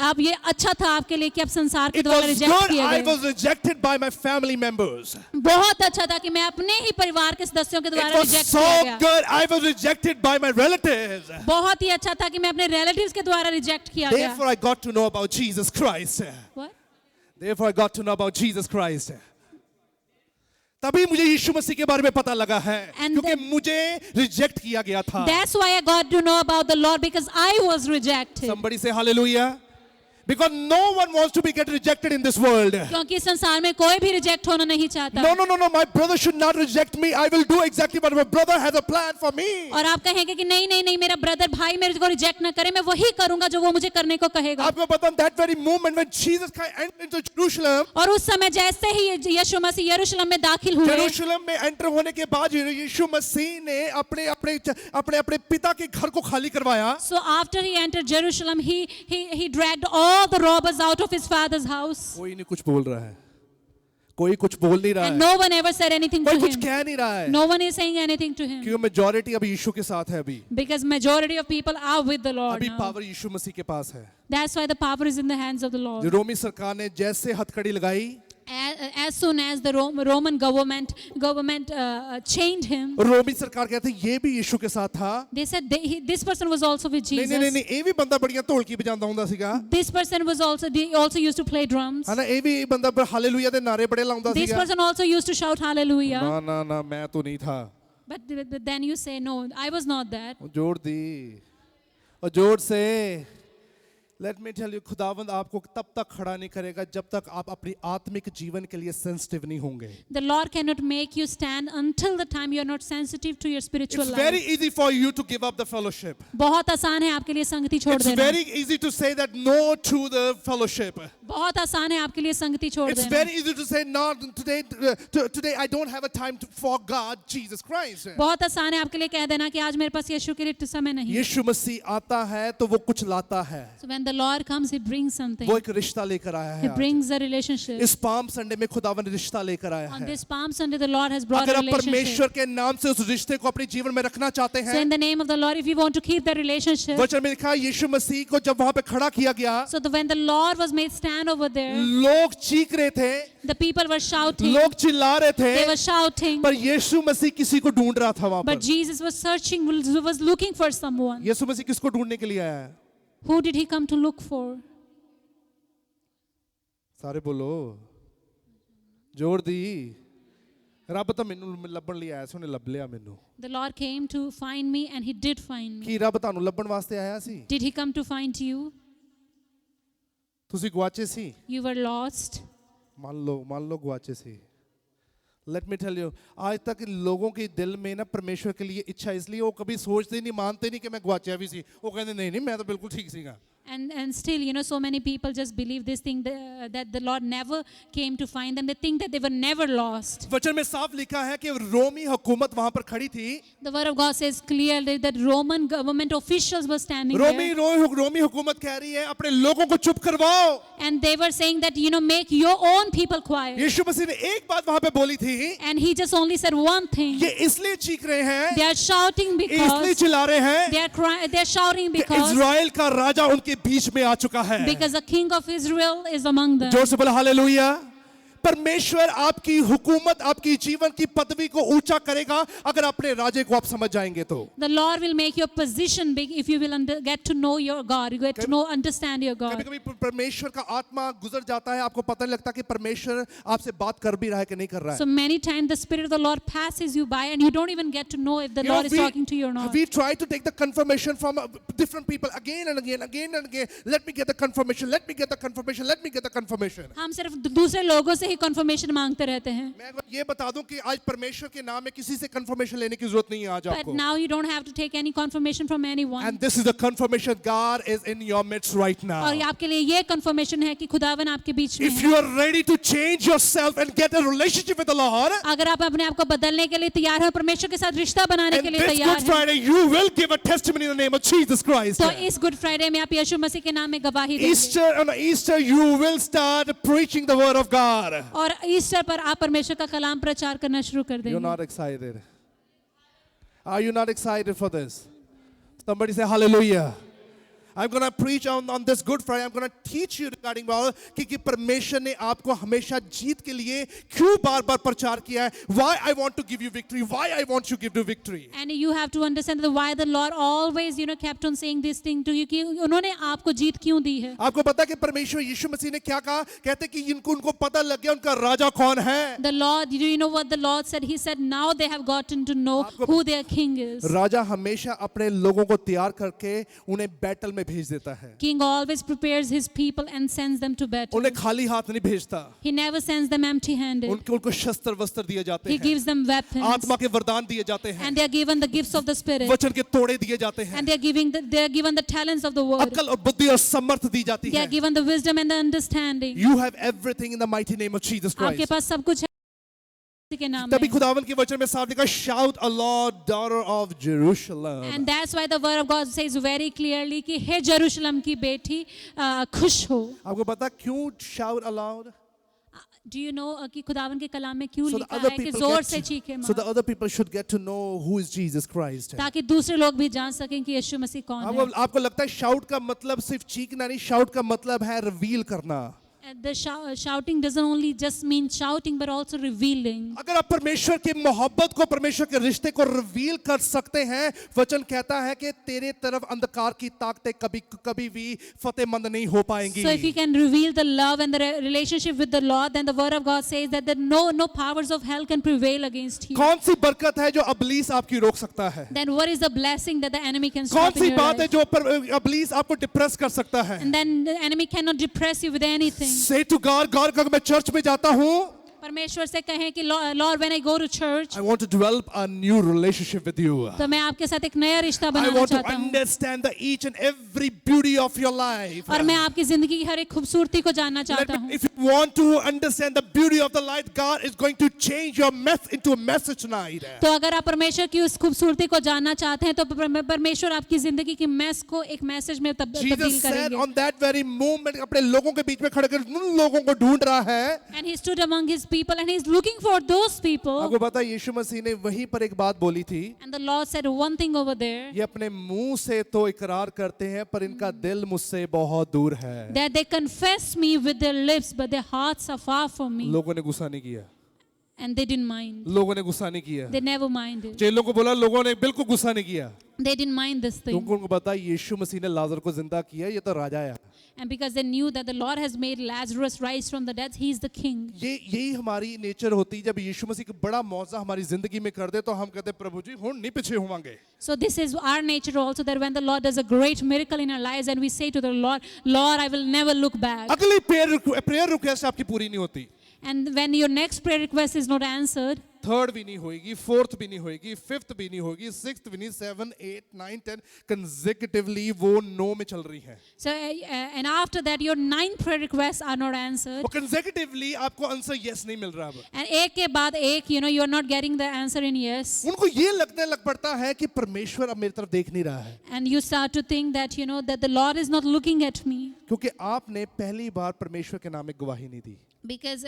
आप ये अच्छा था आपके लिए कि आप संसार के It द्वारा was रिजेक्ट good. किए I गए। was rejected by my family members. बहुत अच्छा था कि मैं अपने ही परिवार के सदस्यों के It द्वारा was रिजेक्ट so किया गया। good. I was rejected by my relatives. बहुत ही अच्छा था कि मैं अपने रिलेटिव्स के द्वारा रिजेक्ट किया गया। Therefore, I got to know about Jesus Christ. What? Therefore, I got to know about Jesus Christ. तभी मुझे यीशु मसीह के बारे में पता लगा है, And क्योंकि then- मुझे रिजेक्ट किया गया था। That's why I got to know about the Lord, because I was rejected. Somebody say hallelujah. Because no one wants to be get rejected in this world. क्योंकि इस संसार में कोई भी रिजेक्ट होना नहीं चाहता। No. My brother should not reject me. I will do exactly what my brother has a plan for me. और आप कहेंगे कि नहीं मेरा ब्रदर भाई मेरे को रिजेक्ट ना करे, मैं वही करूंगा जो वो मुझे करने को कहेगा। आपको पता है, that very moment when Jesus Christ entered into Jerusalem, और उस समय जैसे ही यीशु मसीह यरूशलेम में दाखिल हुए, जेरूशलम में एंटर होने के बाद यीशु मसीह ने अपने अपने अपने अपने पिता के घर को खाली करवाया। so after he entered Jerusalem, he dragged all the robbers out of his father's house, कोई नहीं कुछ बोल रहा है, कोई कुछ बोल नहीं रहा and है, no one ever said anything to कोई कुछ him. कह नहीं रहा है, No one is saying anything to him, क्योंकि मेजॉरिटी अभी यीशु के साथ है। अभी because majority of people are with the Lord अभी now. पावर यीशु मसीह के पास है। That's why the power is in the hands of the Lord. जो रोमी सरकार ने जैसे हथकड़ी लगाई, As soon as the Roman government chained him, रोमी सरकार कहते हैं ये भी यीशु के साथ था। they said this person was also with नहीं Jesus. ये भी बंदा बढ़िया ढोलकी बजांदा हुंदा सीगा, This person was also used to play drums. है ना, ये भी बंदा हालेलुया दे नारे बड़े लाਉਂदा This सीगा। person also used to shout hallelujah. ना मैं तो नहीं था। But then you say, no, I was not that. जोड़ दी और जोड़ से लेट मी टेल यू, खुदावंद आपको तब तक खड़ा नहीं करेगा जब तक आप अपनी आत्मिक जीवन के लिए सेंसिटिव नहीं होंगे। The Lord cannot make you stand until the time you are not sensitive to your spiritual It's very life. easy for you to give up the fellowship. बहुत आसान है आपके लिए संगति छोड़ It's देना। very easy to say that no to the fellowship. बहुत आसान है आपके लिए संगति छोड़ It's देना। very easy to say no today I don't have a time for God Jesus Christ. बहुत आसान है आपके लिए कह देना कि आज मेरे पास यीशु के लिए समय नहीं। यीशु मसीह आता है तो वो कुछ लाता है, So when the Lord comes, He brings something. वो एक रिश्ता लेकर आया He है। brings a relationship. इस पाम संडे में खुदावंद रिश्ता लेकर आया On है। this Palm Sunday, the Lord has brought अगर a आप relationship. परमेश्वर के नाम से उस रिश्ते को अपने जीवन में रखना चाहते So हैं, in the name of the Lord, if you want to keep the relationship, वचन में लिखा है यीशु मसीह को जब वहां पे खड़ा किया गया, so when the Lord was made stand over there, लोग चीख रहे थे, the people were shouting, लोग चिल्ला रहे they थे, were shouting, पर यीशु मसीह किसी को ढूंढ रहा था वहां but पर। Jesus was searching, was looking for someone. यीशु मसीह किसको ढूंढने के लिए आया है? Who did He come to look for? सारे बोलो, जोड़ दी। रब तो मैनू लभण ਲਈ ਆਇਆ ਸੀ, ਉਹਨੇ ਲੱਭ ਲਿਆ ਮੈਨੂੰ। The Lord came to find me, and He did find me. ਕੀ ਰੱਬ ਤੁਹਾਨੂੰ ਲੱਭਣ ਵਾਸਤੇ ਆਇਆ ਸੀ? Did He come to find you? ਤੁਸੀਂ ਗਵਾਚੇ ਸੀ? You were lost. मान लो गवाचे से। लेट मी टेल यू, आज तक लोगों के दिल में ना परमेश्वर के लिए इच्छा, इसलिए वो कभी सोचते नहीं, मानते नहीं कि मैं गवाचा भी सी। वो कहते नहीं मैं तो बिल्कुल ठीक सीगा। And still, so many people just believe this thing that the Lord never came to find them. They think that they were never lost. वचन में साफ लिखा है कि रोमी हुकूमत वहां पर खड़ी थी। The word of God says clearly that Roman government officials were standing there. रोमी हुकूमत कह रही है अपने लोगों को चुप करवाओ। And they were saying that, make your own people quiet. यीशु मसीह ने एक बात वहां पे बोली थी, And He just only said one thing. ये इसलिए चीख रहे हैं, They are shouting इसलिए because चिल्ला रहे हैं they are shouting कि because इजराइल का राजा उनके बीच में आ चुका है। the king of Israel is among them. जोर से बोला हालेलुया। परमेश्वर आपकी हुकूमत, आपकी जीवन की पदवी को ऊंचा करेगा अगर अपने राजे को आप समझ जाएंगे तो। The Lord will make your position big if you will get to know your God. You get to understand your God. कभी-कभी परमेश्वर का आत्मा गुजर जाता है, आपको पता नहीं लगता कि परमेश्वर आपसे बात कर भी रहा है कि नहीं कर रहा है। So many times the Spirit of the Lord passes you by and you don't even get to know if the Lord is talking to you or not. We try to take the confirmation from different people again and again. Let me get the confirmation. Let me get the confirmation. Let me get the confirmation. हम सिर्फ दूसरे लोगों से ही confirmation मांगते रहते हैं. मैं ये बता दूं कि आज परमेश्वर के नाम में किसी से confirmation लेने की जरूरत नहीं है आज But आपको। now you don't have to take any confirmation from anyone. And this is the confirmation, God is in your midst right now. और आपके लिए ये confirmation है कि खुदावन आपके बीच में If है. you are ready to change yourself and get a relationship with the Lord, अगर आप अपने आप को बदलने के लिए तैयार हैं, परमेश्वर के साथ रिश्ता बनाने and के लिए this तैयार Good हैं, Friday you will give a testimony in the name of Jesus Christ. तो इस गुड फ्राइडे में आप यीशु मसीह के नाम में गवाही देंगे. On Easter you will start preaching the word of God. और ईस्टर पर आप परमेश्वर का कलाम प्रचार करना शुरू कर You're देंगे. not excited. Are you not excited for this? Somebody say hallelujah. I'm going to preach on this Good Friday. I'm going to teach you regarding about कि परमेश्वर ने आपको हमेशा जीत के लिए क्यों बार-बार प्रचार किया है. Why I want to give you victory. Why I want you to give you victory. And you have to understand that why the Lord always, kept on saying this thing to you कि उन्होंने आपको जीत क्यों दी है. आपको पता है कि परमेश्वर यीशु मसीह ने क्या कहा? कहते कि उनको पता लग गया उनका राजा कौन है. The Lord, do you know what the Lord said? He said, now they have gotten to know who their king is. राजा हमेशा अपने लोगों को तैयार करके उन्हें बैटल में भेज देता है. King always prepares his people and sends them to battle. उन्हें खाली हाथ नहीं भेजता. He never sends them empty-handed. उनको शस्त्र वस्त्र दिए जाते He हैं. gives them weapons. आत्मा के वरदान दिए जाते हैं. And they are given the gifts of the Spirit. वचन के तोड़े दिए जाते हैं. And they are given the talents of the word. अक्ल और बुद्धि और समर्थ दी जाती They are है. given the wisdom and the understanding. You have everything in the mighty name of Jesus आपके Christ. पास सब कुछ है के नाम तभी में. खुदावन के वचन में साफ लिखा, shout aloud, daughter of Jerusalem. And that's why the word of God says very clearly कि हे जेरूशलम की बेटी खुश हो. आपको पता क्यों shout aloud? Do you know कि खुदावन के कलाम में क्यों So the लिखा other है कि people जोर get से चीखे so the माँ, other people should get to know who is Jesus Christ. ताकि दूसरे लोग भी जान सकें कि यीशु मसीह कौन है. आपको लगता है शाउट का मतलब सिर्फ चीखना नहीं, शाउट का मतलब है रिवील करना. And the shouting doesn't only just mean shouting but also revealing. अगर आप परमेश्वर की मोहब्बत को, परमेश्वर के रिश्ते को रिवील कर सकते हैं, वचन कहता है कि तेरे तरफ अंधकार की ताकतें कभी भी फतेहमंद नहीं हो पाएंगी. So if you can reveal the love and the relationship with the Lord, then the word of God says that no powers of hell can prevail against you. कौन सी बरकत है जो अबलीस आपकी रोक सकता है? Then what is the blessing that the enemy can कौन stop in C your बात है life? जो अबलीस आपको डिप्रेस कर सकता है? And then the enemy cannot depress you with anything. Say to God, God, अगर मैं चर्च में जाता हूँ, परमेश्वर से कहें कि Lord, when I go to church, I want to develop a new relationship with you. तो मैं आपके साथ एक नया रिश्ता I बनाना want to चाहता हूँ. understand the each and every beauty of your life. और मैं आपकी जिंदगी की हर एक खूबसूरती को जानना चाहता हूँ. If you want to understand the beauty of the light, God is going to change your mess into a message tonight. तो अगर आप परमेश्वर की उस खूबसूरती को जानना चाहते हैं तो परमेश्वर आपकी जिंदगी की मैस को एक मैसेज में तब्दील Jesus said करेंगे. on that very moment, अपने लोगों के बीच में खड़े कर उन लोगों को ढूंढ रहा है. And he stood among his people and he's looking for those people. आपको पता है यीशु मसीह ने वहीं पर एक बात बोली थी. And the Lord said one thing over there, ये अपने मुंह से तो इकरार करते हैं पर इनका दिल मुझसे बहुत दूर है. that they confess me with their lips but their hearts are far from me. लोगों ने गुस्सा नहीं किया. And they didn't mind. लोगों ने गुस्सा नहीं किया. They never minded. चेलों को बोला, लोगों ने बिल्कुल गुस्सा नहीं किया. They didn't mind this thing. क्योंकि उनको पता है यीशु मसीह ने लाजर को जिंदा किया, ये तो राजा है. And because they knew that the Lord has made Lazarus rise from the dead, he is the king. यही हमारी नेचर होती है. जब यीशु मसीह का बड़ा मौजा हमारी जिंदगी में कर दे तो हम कहते हैं प्रभु जी हुण नहीं पीछे होवांगे. So this is our nature also, that when the Lord does a great miracle in our lives and we say to the Lord, Lord, I will never look back. अगली प्रेयर रिक्वेस्ट आपकी पूरी नहीं होती. And when your next prayer request is not answered, third भी नहीं होगी, fourth भी नहीं होगी, फिफ्थ भी नहीं होगी, सिक्स्थ भी नहीं, 7, 8, 9, 10 कंसेक्यूटिवली वो नो में चल रही है. so and after that your 9 prayer requests are not answered. वो कंसेक्यूटिवली आपको आंसर यस नहीं मिल रहा. अब And एक के बाद एक, you are not getting the answer in yes. उनको ये लगने लग पड़ता है कि परमेश्वर अब मेरी तरफ देख नहीं रहा है. And you start to think that, that the Lord is not looking at me. क्योंकि आपने पहली बार परमेश्वर के नाम में गवाही नहीं दी. Because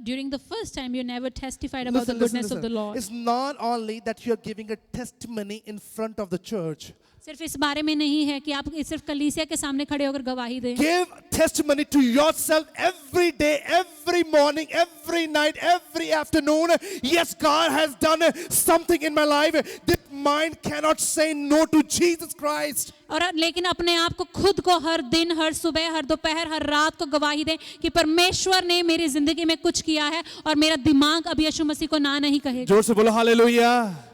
during the first time you never testified about the goodness of the Lord. It's not only that you're giving a testimony in front of the church. सिर्फ इस बारे में नहीं है कि आप सिर्फ कलीसिया के सामने खड़े होकर गवाही दें. Give testimony to yourself every day, every morning, every night, every afternoon. Yes, God has done something in my life. This mind cannot say no to Jesus Christ. और लेकिन अपने आप को खुद को हर दिन, हर सुबह, हर दोपहर, हर रात को गवाही दें कि परमेश्वर ने मेरी जिंदगी में कुछ किया है और मेरा दिमाग अब यीशु मसीह को ना नहीं कहेगा. जोर से बोलो hallelujah.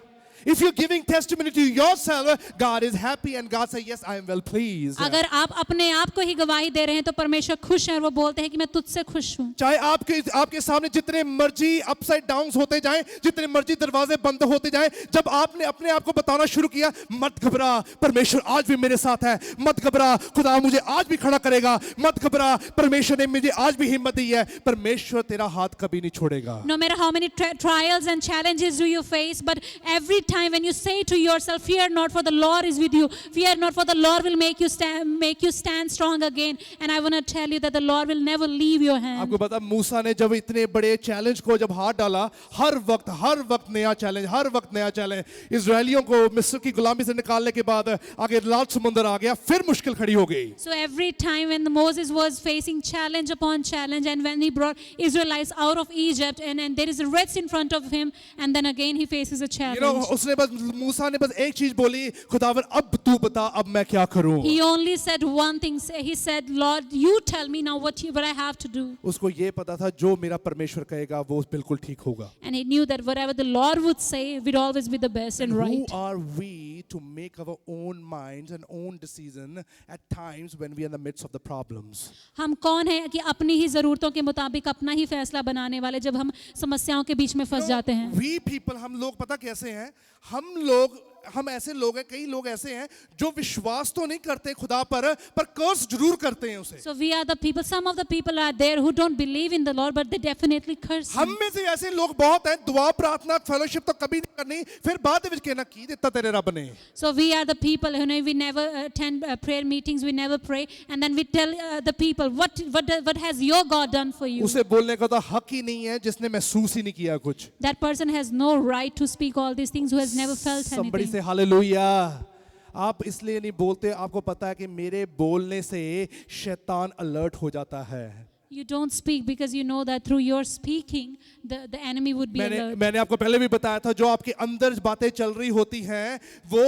If you're giving testimony to yourself, God is happy and God says, yes, I am well pleased. अगर आप अपने आप को ही गवाही दे रहे हैं तो परमेश्वर खुश है और वो बोलते हैं कि मैं तुझसे खुश हूँ. चाहे आपके सामने जितने मर्जी अपसाइड डाउन्स होते जाएं, जितने मर्जी दरवाजे बंद होते जाएं, जब आपने अपने आप को बताना शुरू किया, मत घबरा, परमेश्वर आज भी मेरे साथ है, मत घबरा, खुदा मुझे आज भी खड़ा करेगा, मत घबरा, परमेश्वर ने मुझे आज भी हिम्मत दी है, परमेश्वर तेरा हाथ कभी नहीं छोड़ेगा. No matter how many trials and challenges do you face, but every time time when you say to yourself, fear not, for the Lord is with you. Fear not, for the Lord will make you stand strong again. And I want to tell you that the Lord will never leave your hand. आपको पता मूसा ने जब इतने बड़े challenge को जब हाथ डाला, हर वक्त नया चैलेंज, हर वक्त नया चैलेंज। इजरायलियों को मिस्र की गुलामी से निकालने के बाद आगे लाल समुंदर आ गया, फिर मुश्किल खड़ी हो गई। So every time when Moses was facing challenge upon challenge, and when he brought Israelites out of Egypt, and there is a Red Sea in front of him, and then again he faces a challenge. उसने बस मूसा ने बस एक चीज बोली, खुदावन अब तू बता अब मैं क्या करूं। He only said one thing. He said, Lord, you tell me now what I have to do. उसको ये पता था जो मेरा परमेश्वर कहेगा वो बिल्कुल ठीक होगा। And he knew that whatever the Lord would say would always be the best and right. Who are we to make our own minds and own decision at times when we are in the midst of the problems? हम कौन है कि अपनी ही जरूरतों के मुताबिक अपना ही फैसला बनाने वाले जब हम समस्याओं के बीच में फंस जाते हैं? We people, हम लोग पता कैसे हैं? हम ऐसे लोग हैं, कई लोग ऐसे हैं जो विश्वास तो नहीं करते खुदा पर कर्ज जरूर करते हैं उसे। So we are the people, some of the people are there who don't believe in the Lord, but they definitely curse him. हम में से ऐसे लोग बहुत हैं, दुआ प्रार्थना फेलोशिप तो कभी नहीं करनी, फिर बाद में कहना की देता तेरे रब ने। So we are the people, we never attend prayer meetings, we never pray, and then we tell the people, what has your God done for you? उसे बोलने का तो हक ही नहीं है जिसने महसूस ही नहीं किया कुछ। That person has no right to speak all these things who has never felt Somebody anything. say hallelujah. आप इसलिए नहीं बोलते, आपको पता है कि मेरे बोलने से शैतान अलर्ट हो जाता है। You don't speak because you know that through your speaking, the enemy would be alert. मैंने आपको पहले भी बताया था, जो आपके अंदर बातें चल रही होती हैं वो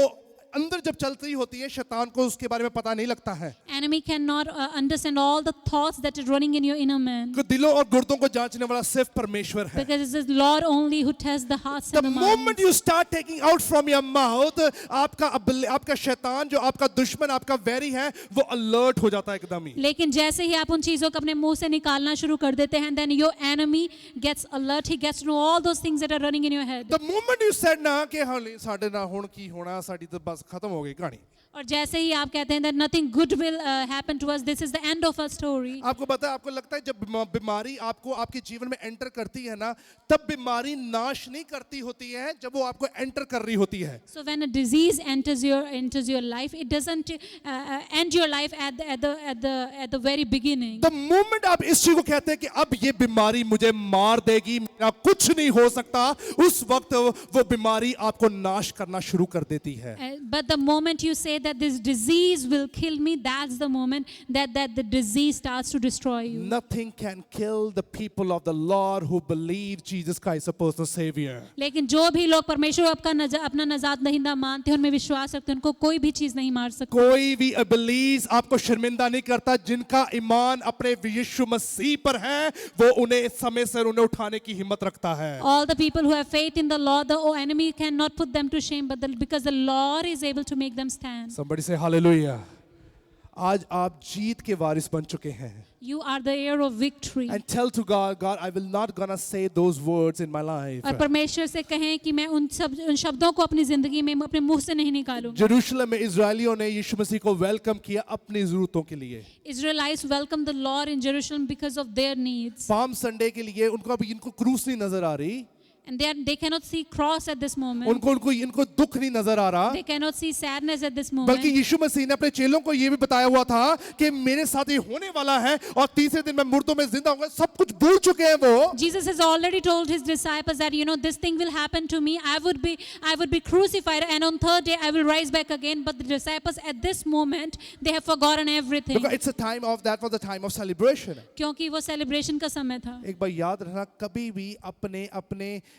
अंदर जब चलती होती है शैतान को उसके बारे में पता नहीं लगता है। Enemy cannot understand all the thoughts that are running in your inner man. दिलों और गुर्दों को जांचने वाला सिर्फ परमेश्वर है। Because it's the Lord only who tests the hearts The and the moment minds. you start taking out from your mouth, आपका शैतान जो आपका दुश्मन आपका वैरी है वो अलर्ट हो जाता है एकदम ही। लेकिन जैसे ही आप उन चीजों को अपने मुंह से निकालना शुरू कर देते हैं, then your enemy gets alert. He gets to know all those things that are running in your head. The moment you said ना कि हाँ साढ़े ना होने की होना साड़ी तो बस खत्म हो गई कहानी। और जैसे ही आप कहते हैं that nothing good will happen to us, this is the end of our story. आपको पता है, आपको लगता है जब बीमारी आपको आपके जीवन में एंटर करती है ना, तब बीमारी नाश नहीं करती होती है जब वो आपको एंटर कर रही होती है। So when a disease enters your life, it doesn't end your life at the very beginning. The moment आप इस चीज को कहते हैं कि अब ये बीमारी मुझे मार देगी, मेरा कुछ नहीं हो सकता, उस वक्त वो बीमारी आपको नाश करना शुरू कर देती है। But the moment you say that this disease will kill me, that's the moment that the disease starts to destroy you. Nothing can kill the people of the Lord who believe Jesus Christ is a personal savior. लेकिन जो भी लोग परमेश्वर अपना नजात दहिंदा मानते हैं, उनमें विश्वास रखते हैं, उनको कोई भी चीज नहीं मार सकती। कोई भी इब्लीस आपको शर्मिंदा नहीं करता। जिनका ईमान अपने यीशु मसीह पर है वो उन्हें समय से उन्हें उठाने की हिम्मत रखता है। All the people who have faith in the Lord, the enemy cannot put them to shame, but because the Lord is able to make them stand. Somebody say hallelujah. आज आप जीत के वारिस बन चुके हैं। You are the heir of victory. And tell to God, I will not gonna say those words in my life. और परमेश्वर से कहें कि मैं उन शब्दों को अपनी जिंदगी में अपने मुंह से नहीं निकालूंगा। जेरूशलेम में इजरायलियों ने यीशु मसीह को वेलकम किया अपनी जरूरतों के लिए। Israelites welcomed the Lord in Jerusalem because of their needs. Palm Sunday के लिए इनको क्रूस नहीं नजर आ रही। And they cannot see cross at this moment. इनको दुख नहीं नजर आ रहा। They cannot see sadness at this moment. बल्कि यीशु मसीह ने अपने चेलों को ये भी बताया हुआ था कि मेरे साथ ये होने वाला है और तीसरे दिन मैं मुर्दों में जिंदा होऊंगा। सब कुछ भूल चुके हैं वो। Jesus has already told his disciples that this thing will happen to me. I would be crucified, and on third day I will rise back again. But the disciples at this moment, they have forgotten everything. Because it's a time of that was the time of celebration. क्योंकि वो celebration का समय था। एक बार याद रखना, कभी भी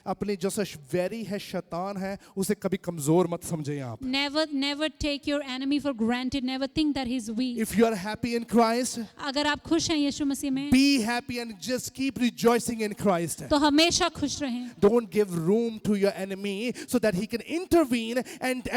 अपने जो वैरी है शैतान है उसे कभी कमजोर मत समझे आप। Never take your enemy for granted. Never think that he's weak. If you are happy in Christ, अगर आप खुश हैं यीशु मसीह में, be happy and just keep rejoicing in Christ. तो हमेशा खुश रहें। Don't give room to your enemy so that he can intervene and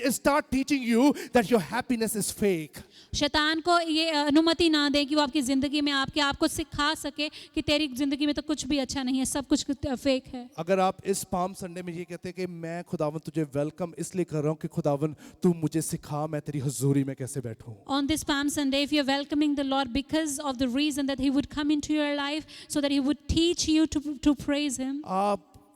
start teaching you that your happiness is fake. शैतान को ये अनुमति ना दें कि वो आपकी जिंदगी में आपको सिखा सके कि तेरी जिंदगी में तो कुछ भी अच्छा नहीं है, सब कुछ फेक है। अगर आप इस पाम संडे में ये कहते हैं कि मैं खुदावन तुझे वेलकम इसलिए कर रहा हूँ कि खुदावन तू मुझे सिखा मैं तेरी हुजूरी में कैसे बैठूं। On this Palm Sunday, if you're welcoming the Lord because of the reason that He would come into your life, so that He would teach you to praise Him.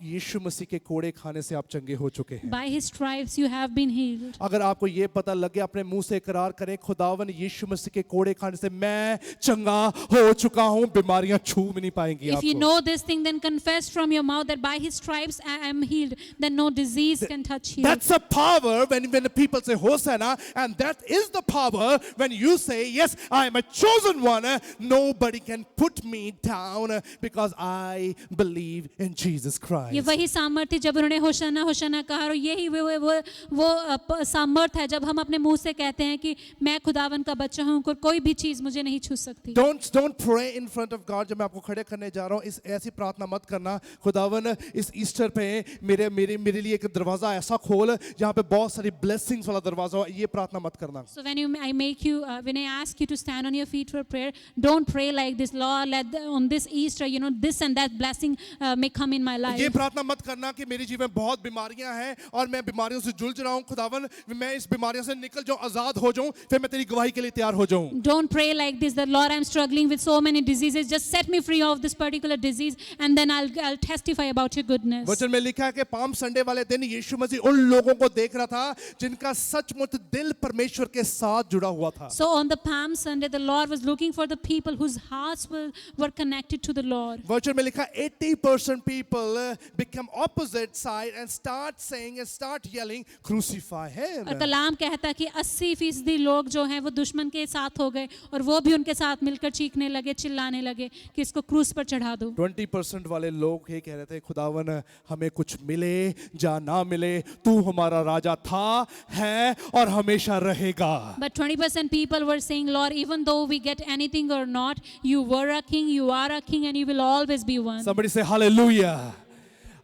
यीशु मसीह के कोड़े खाने से आप चंगे हो चुके हैं। By his stripes you have been healed. अगर आपको ये पता लगे, अपने मुंह से इकरार करें, खुदावन यीशु मसीह के कोड़े खाने से मैं चंगा हो चुका हूं, बीमारियां छू भी नहीं पाएंगी If you आपको। know this thing, then confess from your mouth that by his stripes I am healed. Then no disease can touch you. That's a power when the people say Hosanna, and that is the power when you say, yes, I am a chosen one. Nobody can put me down because I believe in Jesus Christ. ये वही सामर्थ्य जब उन्होंने होशाना होशाना कहा, और यही वो सामर्थ्य है जब हम अपने मुंह से कहते हैं कि मैं खुदावन का बच्चा हूँ, कोई भी चीज मुझे नहीं छू सकती। Don't pray in front of God. जब मैं आपको खड़े करने जा रहा हूँ, इस ऐसी प्रार्थना मत करना, खुदावन इस ईस्टर पे मेरे लिए एक दरवाजा ऐसा खोल जहाँ पे बहुत सारी blessings वाला दरवाजा हो, ये प्रार्थना मत करना। So when I ask you to stand on your feet for prayer, don't pray like this, Lord, on this Easter, this and that blessing may come in my life. ये प्रार्थना मत करना कि मेरे जीवन में बहुत बीमारियां हैं और मैं बीमारियों से जूझ रहा हूँ, खुदावन मैं इस बीमारियों से निकल जाऊँ, आजाद हो जाऊँ, फिर मैं तेरी गवाही के लिए तैयार हो जाऊँ। Don't pray like this, that Lord, I'm struggling with so many diseases, just set me free of this particular disease and then I'll testify about your goodness. वचन में लिखा है कि पाम संडे वाले दिन यीशु मसीह उन लोगों को देख रहा था जिनका सचमुच दिल परमेश्वर के साथ जुड़ा हुआ था। So on the Palm Sunday, the Lord was looking for the people whose hearts were connected to the Lord. वचन में लिखा 80% people become opposite side and start saying and start yelling, crucify him. और कलाम कहता है कि 80% लोग जो हैं वो दुश्मन के साथ हो गए और वो भी उनके साथ मिलकर चीखने लगे, चिल्लाने लगे कि इसको क्रूस पर चढ़ा दो। 20% वाले लोग ये कह रहे थे, खुदावन हमें कुछ मिले या ना मिले, तू हमारा राजा था, है और हमेशा रहेगा। But 20% people were saying, Lord, even though we get anything or not, you were a king, you are a king, and you will always be one. Somebody say hallelujah.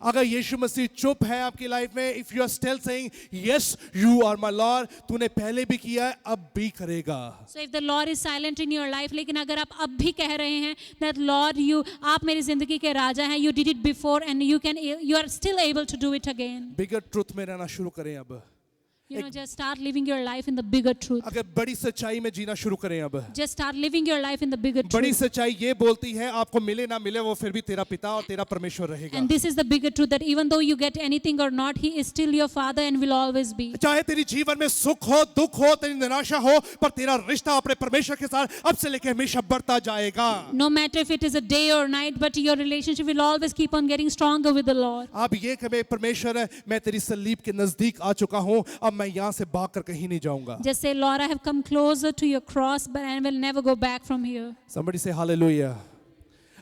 अगर यीशु मसीह चुप है आपकी लाइफ में, if you are still saying yes you are my Lord, तूने पहले भी किया है, अब भी करेगा। So if the Lord is silent in your life, लेकिन अगर आप अब भी कह रहे हैं that Lord आप मेरी जिंदगी के राजा हैं, you did it before and you are still able to do it again. Bigger truth में रहना शुरू करें अब। Just start living your life in the bigger truth. अगर बड़ी सच्चाई में जीना शुरू करें अब। Just start living your life in the bigger बड़ी truth. सच्चाई ये बोलती है, आपको मिले ना मिले वो फिर भी तेरा पिता और तेरा परमेश्वर रहेगा। And this is the bigger truth, that even though you get anything or not, he is still your father and will always be. चाहे तेरी जीवन में सुख हो, दुख हो, तेरी निराशा हो, पर तेरा रिश्ता अपने परमेश्वर के साथ अब से लेकर हमेशा बढ़ता जाएगा। No matter if it is a day or night, but your relationship will always keep on getting stronger with the Lord. आप ये कहें, परमेश्वर मैं तेरी सलीब के नजदीक आ चुका हूँ, अब मैं यहाँ से भागकर कहीं नहीं जाऊंगा। Just say, Lord, I have come closer to your cross, but I will never go back from here. Somebody say hallelujah.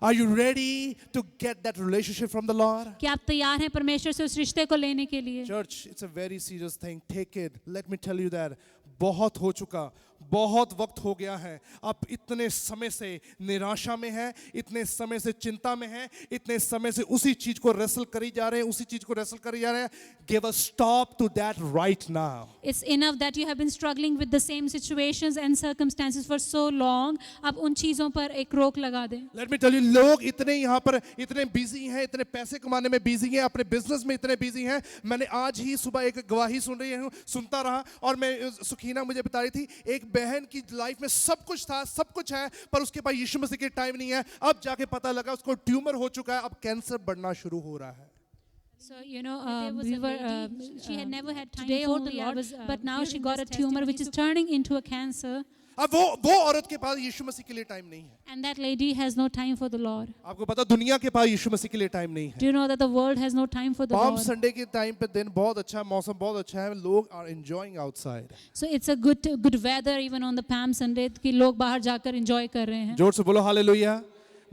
Are you ready to get that relationship from the Lord? क्या आप तैयार हैं परमेश्वर से उस रिश्ते को लेने के लिए? Church, it's a very serious thing. Take it. Let me tell you that. बहुत हो चुका, बहुत वक्त हो गया है। आप इतने समय से निराशा में हैं, इतने समय से चिंता में हैं, इतने समय से उसी चीज को रेसल करी जा रहे हैं, उसी चीज को रेसल करी जा रहे हैं। Give a stop to that right now. It's enough that you have been struggling with the same situations and circumstances for so long. अब उन चीजों पर एक रोक लगा दें। Let me tell you, लोग इतने यहाँ पर इतने बिजी हैं, इतने पैसे कमाने में बिजी हैं, अपने बिजनेस में इतने बिजी हैं। मैंने आज ही सुबह एक गवाही सुनता रहा और मैं सुखीना मुझे बता रही थी, एक बहन की लाइफ में सब कुछ था, सब कुछ है, पर उसके पास यीशु मसीह के टाइम नहीं है। अब जाके पता लगा उसको ट्यूमर हो चुका है, अब कैंसर बढ़ना शुरू हो रहा है। So she had never had time for the Lord, but now she got a tumor which is turning into a cancer. अब वो औरत के पास यीशु मसीह के लिए टाइम नहीं है। And that lady has no time for the Lord. आपको पता दुनिया के पास यीशु मसीह के लिए टाइम नहीं है। Do you know that the world has no time for the palm Lord? Sunday के टाइम पे दिन बहुत अच्छा है, मौसम बहुत अच्छा है, लोग are enjoying outside। So it's a good weather even on the Palm Sunday कि लोग बाहर जाकर enjoy कर रहे हैं। जोर से बोलो हालेलुया।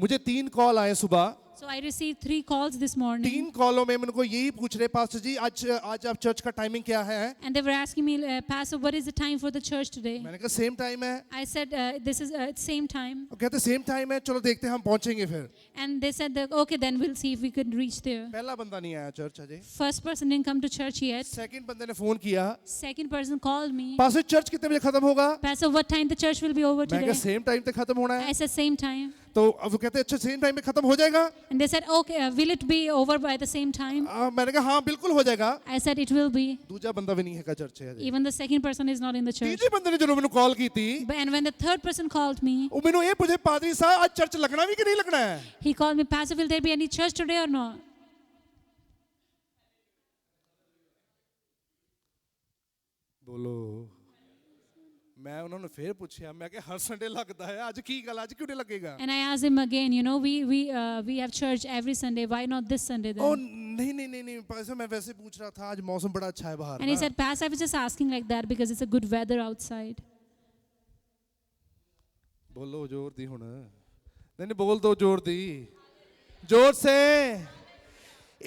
मुझे 3 कॉल आए सुबह। So I received 3 calls this morning. 3 कॉलों में उनको यही पूछ रहे, पास्टर जी आज आप चर्च का टाइमिंग क्या है? And they were asking me, Pastor, what is the time for the church today? मैंने कहा सेम टाइम है। I said, this is same time. वो कहते सेम टाइम है, चलो देखते हैं हम पहुंचेंगे फिर। And they said, that, okay, then we'll see if we could reach there. पहला बंदा नहीं आया church Ajay. First person didn't come to church yet. Second बंदे ने फोन किया, Second person called me. Pastor church कितने बजे खत्म होगा? Pastor, what time the church will be over मैं today? कहा सेम टाइम पे खत्म होना है। I said, same time. तो अब वो कहते अच्छा सेम टाइम पे खत्म हो जाएगा? And they said, okay, will it be over by the same time? मैंने कहा हाँ बिल्कुल हो जाएगा। I said, it will be. दूसरा बंदा भी नहीं है का चर्च है। Even the second person is not in the church. तीसरे बंदे ने जो मैंने कॉल की थी, And when the third person called me, वो मैंने ये पूछे, पादरी साहब आज चर्च लगना भी कि नहीं लगना है? he called me, Pastor, will there be any church today or not? ਬੋਲੋ ਮੈਂ ਉਹਨਾਂ ਨੂੰ ਫੇਰ ਪੁੱਛਿਆ ਮੈਂ ਕਿ ਹਰ ਸੰਡੇ ਲੱਗਦਾ ਹੈ ਅੱਜ ਕੀ ਗੱਲ ਅੱਜ ਕਿਉਂ ਨਹੀਂ ਲੱਗੇਗਾ And I asked him again, you know, we have church every Sunday. Why not this Sunday then? ओ नहीं पैसे मैं वैसे पूछ रहा था आज मौसम बड़ा अच्छा है बाहर And he ना। said, Pastor, I was just asking like that because it's a good weather outside. बोलो जोर दी हुन नहीं बोल दो जोर से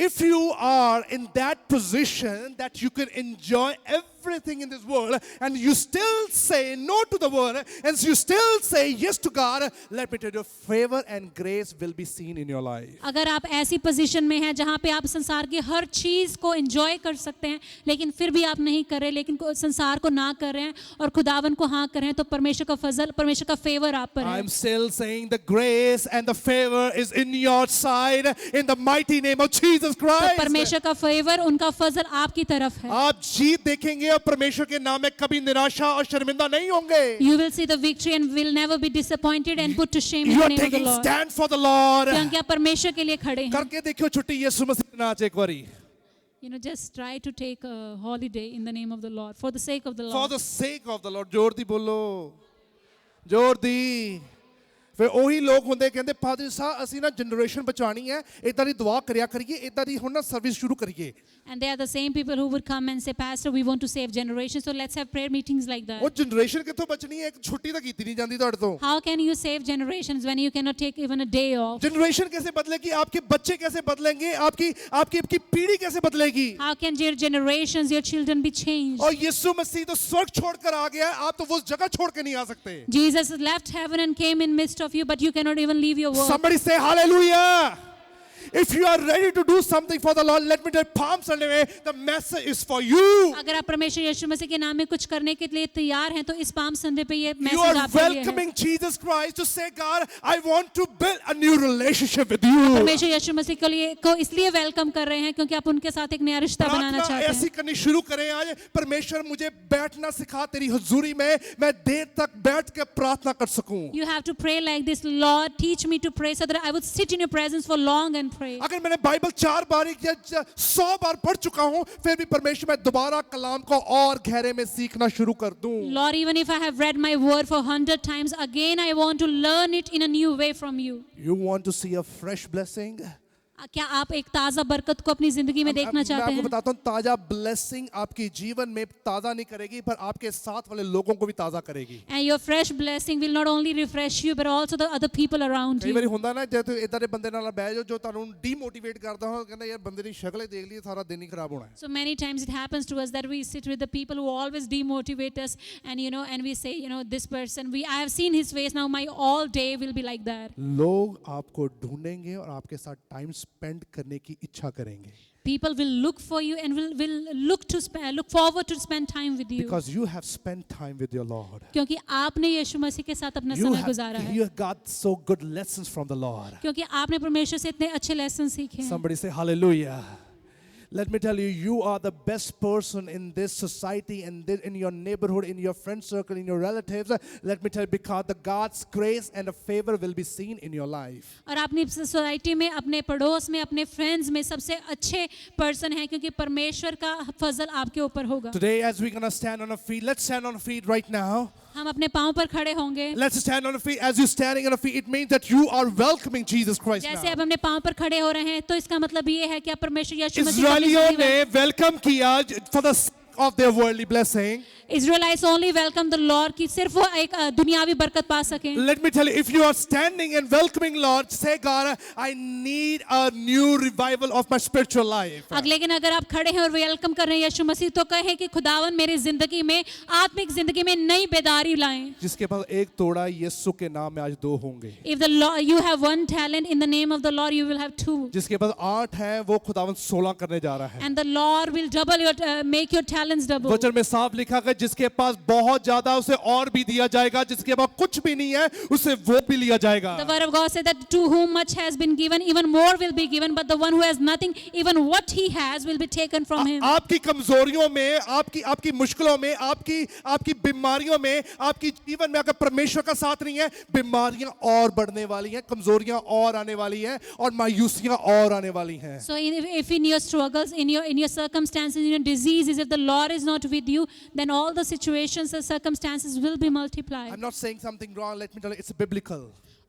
if you are in that position that you can enjoy everything in this world and you still say no to the world and you still say yes to God, let me tell you, favor and grace will be seen in your life. अगर आप ऐसी position में हैं जहाँ पे आप संसार की हर चीज को एंजॉय कर सकते हैं लेकिन फिर भी आप नहीं कर रहे लेकिन संसार को ना कर रहे हैं और खुदावन को हाँ कर रहे हैं तो परमेश्वर का फजल परमेश्वर का फेवर आप पर है. I'm still saying the grace and the favor is in your side in the mighty name of Jesus तो Christ. परमेश्वर का फेवर उनका फजल आपकी तरफ है. आप जीत देखेंगे और परमेश्वर के नाम में कभी निराशा और शर्मिंदा नहीं होंगे. You will see the victory and will never be disappointed and put to shame in You the are name of the taking Lord. stand for the Lord. क्योंकि आप परमेश्वर के लिए खड़े हैं. करके देखियो छुट्टी यीशु मसीह के नाम से एक बारी. You know, just try to take a holiday in the name of the Lord for the sake of the For Lord. the sake of the Lord. जोर दी बोलो. जोर दी. ਫਿਰ ਉਹੀ ਲੋਕ ਹੁੰਦੇ ਕਹਿੰਦੇ ਫਾਦਰ ਸਾਹਿਬ ਅਸੀਂ ਨਾ ਜਨਰੇਸ਼ਨ ਬਚਾਣੀ ਹੈ ਇਦਾਂ ਦੀ ਦੁਆ ਕਰਿਆ ਕਰੀਏ ਇਦਾਂ ਦੀ ਹੁਣ ਨਾ ਸਰਵਿਸ ਸ਼ੁਰੂ ਕਰੀਏ. And they are the same people who would come and say, Pastor, we want to save generations, so let's have prayer meetings like that. ਉਹ ਜਨਰੇਸ਼ਨ ਕਿੱਥੋਂ ਬਚਣੀ ਹੈ ਇੱਕ ਛੁੱਟੀ ਤਾਂ ਕੀਤੀ ਨਹੀਂ ਜਾਂਦੀ ਤੁਹਾਡੇ ਤੋਂ. How can you save generations when you cannot take even a day off? Generation कैसे बदलेगी आपके बच्चे कैसे बदलेंगे आपकी आपकी आपकी पीढ़ी कैसे बदलेगी. How can your generations, your children be changed? और यीशु मसीह तो स्वर्ग छोड़कर आ गया है आप तो वो उस जगह छोड़ के नहीं आ सकते. Jesus left heaven and came in midst of you, but you cannot even leave your work. Somebody say hallelujah. If you are ready to do something for the Lord, let me tell you, Palm Sunday में the message is for you. अगर आप परमेश्वर यीशु मसीह के नाम में कुछ करने के लिए तैयार हैं तो इस पाम संडे पे ये You मैसेज are आपके लिए है. welcoming Jesus Christ to say, God, I want to build a new relationship with you. परमेश्वर यीशु मसीह के लिए को इसलिए वेलकम कर रहे हैं क्योंकि आप उनके साथ एक नया रिश्ता बनाना प्रार्थना चाहते ऐसी हैं. करनी शुरू करें आज. परमेश्वर मुझे बैठना सिखा तेरी हुजूरी में मैं देर तक बैठ के प्रार्थना कर सकूं. You have to pray like this, Lord, teach me to pray so that I would sit in your presence for long and pray. अगर मैंने बाइबल 4 बार या 100 बार पढ़ चुका हूं फिर भी परमेश्वर मैं दोबारा कलाम को और गहरे में सीखना शुरू कर दूं. Lord, even if I have read my word for 100 times, again I want to learn it in a new way from you. You want to see a fresh blessing? क्या आप एक ताजा बरकत को अपनी जिंदगी में देखना मैं चाहते आपको हैं? बताता हूं ताजा ब्लेसिंग आपके जीवन में ताजा नहीं करेगी पर आपके साथ वाले लोगों को भी ताजा करेगी. And your fresh blessing will not only refresh you but also the other people around ਕਈ ਵਾਰੀ you. ਹੁੰਦਾ ਨਾ ਜੇ ਤੁਸੀਂ ਇਦਾਂ ਦੇ ਬੰਦੇ ਨਾਲ ਬਹਿ ਜਾਓ ਜੋ ਤੁਹਾਨੂੰ ਡੀਮੋਟੀਵੇਟ ਕਰਦਾ ਹੋ ਕਹਿੰਦਾ ਯਾਰ ਬੰਦੇ ਦੀ ਸ਼ਕਲ ਹੀ ਦੇਖ ਲਈ ਸਾਰਾ ਦਿਨ ਹੀ ਖਰਾਬ ਹੋਣਾ ਹੈ. So many times it happens to us that we sit with the people who always demotivate us and and we say, this person, I have seen his face, now my all day will be like that. लोग आपको ढूंढेंगे और आपके साथ time spend करने की इच्छा करेंगे. People will look for you and will look forward to spend time with you. Because you have spent time with your Lord. क्योंकि आपने यीशु मसीह के साथ अपना You समय गुजारा है. have got so good lessons from the Lord. क्योंकि आपने परमेश्वर से इतने अच्छे लेसन सीखे हैं. Somebody say hallelujah. Let me tell you, you are the best person in this society and in your neighborhood, in your friend circle, in your relatives. Let me tell you, because the God's grace and the favor will be seen in your life. और अपनी society में अपने पड़ोस में अपने friends में सबसे अच्छे पर्सन हैं क्योंकि परमेश्वर का फजल आपके ऊपर होगा. Today, as we're going to stand on our feet, let's stand on our feet right now. हम अपने पांव पर खड़े होंगे. Let's stand on our feet. As you're standing on our feet, it means that you are welcoming Jesus Christ जैसे now. आप अपने पांव पर खड़े हो रहे हैं तो इसका मतलब ये है कि आप परमेश्वर यीशु मसीह को अपनी इस्राएलियों जिंदगी ने में वेलकम किया for the sake of their worldly blessing. Israelites only welcome the Lord कि सिर्फ वो एक दुनियावी बरकत पा सकें. Let me tell you, if you are standing and welcoming Lord, say, God, I need a new revival of my spiritual life. लेकिन अगर आप खड़े हैं और वेलकम कर रहे हैं यीशु मसीह तो कहें कि खुदावन मेरी जिंदगी में आत्मिक जिंदगी में नई बेदारी लाएं. जिसके पास एक तोड़ा यीशु के नाम में आज 2 होंगे. If the Lord, you have one talent, in the name of the Lord you will have 2. जिसके पास 8 है वो खुदावन 16 करने जा रहा है. And the Lord will double your make your talents double. वचन में साफ लिखा है जिसके पास बहुत ज्यादा उसे और भी दिया जाएगा, जिसके पास कुछ भी नहीं है उसे वो भी लिया जाएगा. The word of God said that to whom much has been given, even more will be given, but the one who has nothing, even what he has will be taken from him. आपकी कमजोरियों में, आपकी मुश्किलों में, आपकी बीमारियों में, आपकी जीवन में अगर परमेश्वर का साथ नहीं है, बीमारियां और बढ़ने वाली हैं, कमजोरियां और आने वाली हैं और मायूसियां और आने वाली हैं. So if in your struggles, in your circumstances, in your diseases, if the Lord is not with you, then all the situations and circumstances will be multiplied. I'm not saying something wrong. Let me tell you, it's biblical.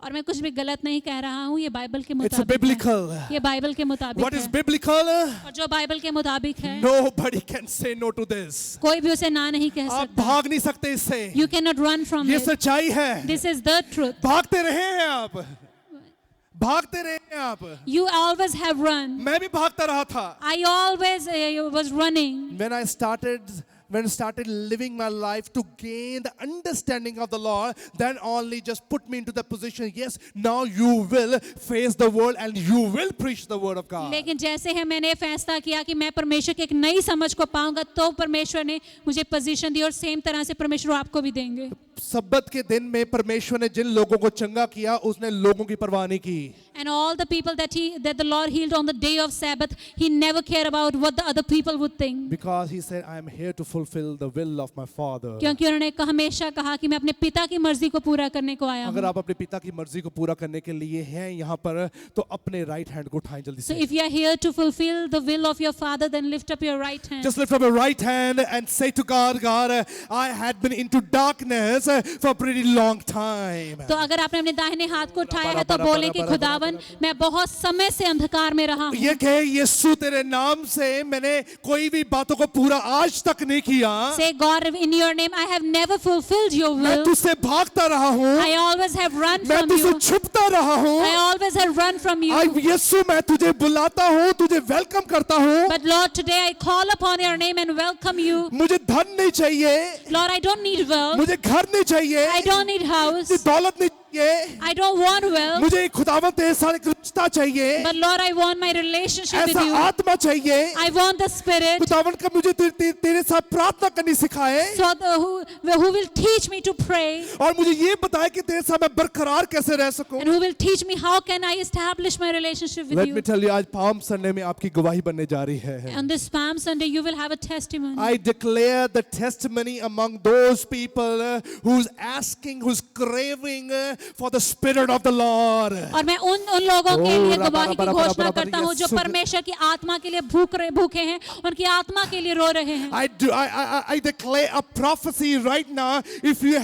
और मैं कुछ भी गलत नहीं कह रहा हूँ, ये बाइबल के It's मुताबिक biblical. है. ये बाइबल के मुताबिक What is है. biblical? और जो बाइबल के मुताबिक है, Nobody can say no to this. कोई भी उसे ना नहीं कह आप सकता. भाग नहीं सकते इससे. You cannot run from ये it. सच्चाई है. This is the truth. भागते रहे हैं आप. भागते रहे हैं आप. You always have run. मैं भी भागता रहा था. I always was running. When I started living my life to gain the understanding of the Lord, then only just put me into the position, yes, now you will face the world and you will preach the word of God. लेकिन जैसे है मैंने फैसला किया कि मैं परमेश्वर की एक नई समझ को पाऊंगा, तो परमेश्वर ने मुझे पोजीशन दी और सेम तरह से परमेश्वर आपको भी देंगे. सब्बत के दिन में परमेश्वर ने जिन लोगों को चंगा किया, उसने लोगों की परवाह नहीं की. And all the people that the Lord healed on the day of Sabbath, he never cared about what the other people would think. Because he said, I am here to fulfill the will of my Father. क्योंकि उन्होंने हमेशा कहा कि मैं अपने पिता की मर्जी को पूरा करने को आया अगर हूँ. आप अपने पिता की मर्जी को पूरा करने के लिए हैं यहाँ पर, तो अपने राइट हैंड को उठाएं जल्दी So से. if you are here to fulfill the will of your Father, then lift up your right hand. Just lift up your right hand and say to God, God, I had been into darkness for a pretty long time. तो अगर आपने अपने दाहिने हाथ को उठाया है तो बोले कि खुदावन, मैं बहुत समय से अंधकार में रहा हूँ. ये कहे, यीशु तेरे नाम से मैंने कोई भी बातों को पूरा आज तक नहीं किया. Say, God, in your name, I have never fulfilled your मैं will. तुझसे भागता रहा हूँ. I always have run मैं from तुझसे you. छुपता रहा हूँ. I always have run from you. यीशु मैं तुझे बुलाता हूँ, तुझे वेलकम करता हूँ. But Lord, today I call upon your name and welcome you. मुझे धन नहीं चाहिए. Lord, I don't need wealth. मुझे घर नहीं चाहिए. I don't need house. मुझे दौलत नहीं चाहिए. I don't want wealth. मुझे खुदावंत तेरे साथ एक रिश्ता चाहिए. But Lord, I want my relationship with ऐसा you. आत्मा चाहिए. I want the Spirit. खुदावंत का मुझे तेरे साथ प्रार्थना करनी सिखाए. So who will teach me to pray, और मुझे ये बताए कि तेरे साथ मैं बरकरार कैसे रह सकूं. and who will teach me how can I establish my relationship with Let you. me tell you, आज पाम संडे में आपकी गवाही बनने जा रही है. On this Palm Sunday, you will have a testimony. I declare the testimony among those people who's asking, who's craving for the Spirit of the Lord. और मैं उन लोगों के लिए रबा, गवाही की रबा, रबा, घोषणा रबा, करता हूँ जो यीशु के- परमेश्वर की आत्मा के लिए भूखे हैं, उनकी आत्मा के लिए रो रहे हैं. I declare a prophecy right now. If you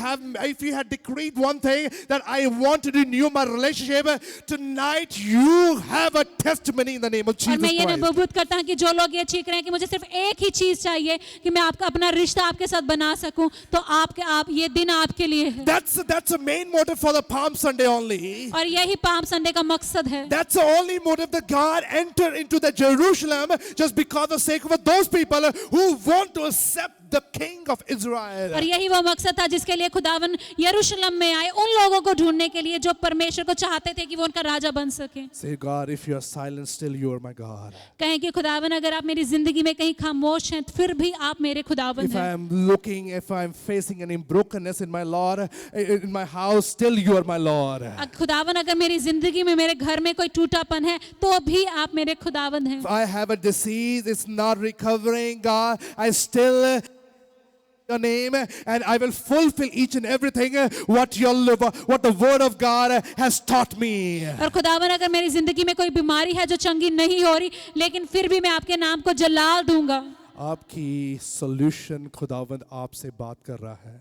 had decreed one thing, that I want to renew my relationship, tonight you have a testimony in the name of और Jesus मैं ये Christ. नबूवत करता हूँ कि जो लोग ये चीख रहे हैं कि मुझे सिर्फ एक ही चीज चाहिए कि मैं आपका अपना रिश्ता आपके साथ बना सकूं, तो आप ये दिन आपके लिए है. That's the main motive for the Palm Sunday only. और यही पाम संडे का मकसद है. That's the only motive that God entered into the Jerusalem, just because of the sake of those people who want to accept the King of Israel. और यही वो मकसद था जिसके लिए खुदावन यरूशलेम में आए, उन लोगों को ढूंढने के लिए जो परमेश्वर को चाहते थे कि वो उनका राजा बन सके. Say, God, if you are silent, still you are my God. कहें कि खुदावन, अगर आप मेरी जिंदगी में कहीं खामोश हैं, फिर भी आप मेरे खुदावन If I हैं. am looking, if I am facing any brokenness in my Lord, in my house, still you are my Lord. खुदावन, अगर मेरी जिंदगी में, मेरे घर में कोई टूटापन है, तो भी आप मेरे खुदावन हैं. If I have a disease, it's not recovering, God, I still your name, and I will fulfill each and everything what the word of God has taught me. और खुदावन, अगर मेरी जिंदगी में कोई बीमारी है जो चंगी नहीं हो रही, लेकिन फिर भी मैं आपके नाम को जलाल दूंगा. आपकी सॉल्यूशन खुदावंद आपसे बात कर रहा है.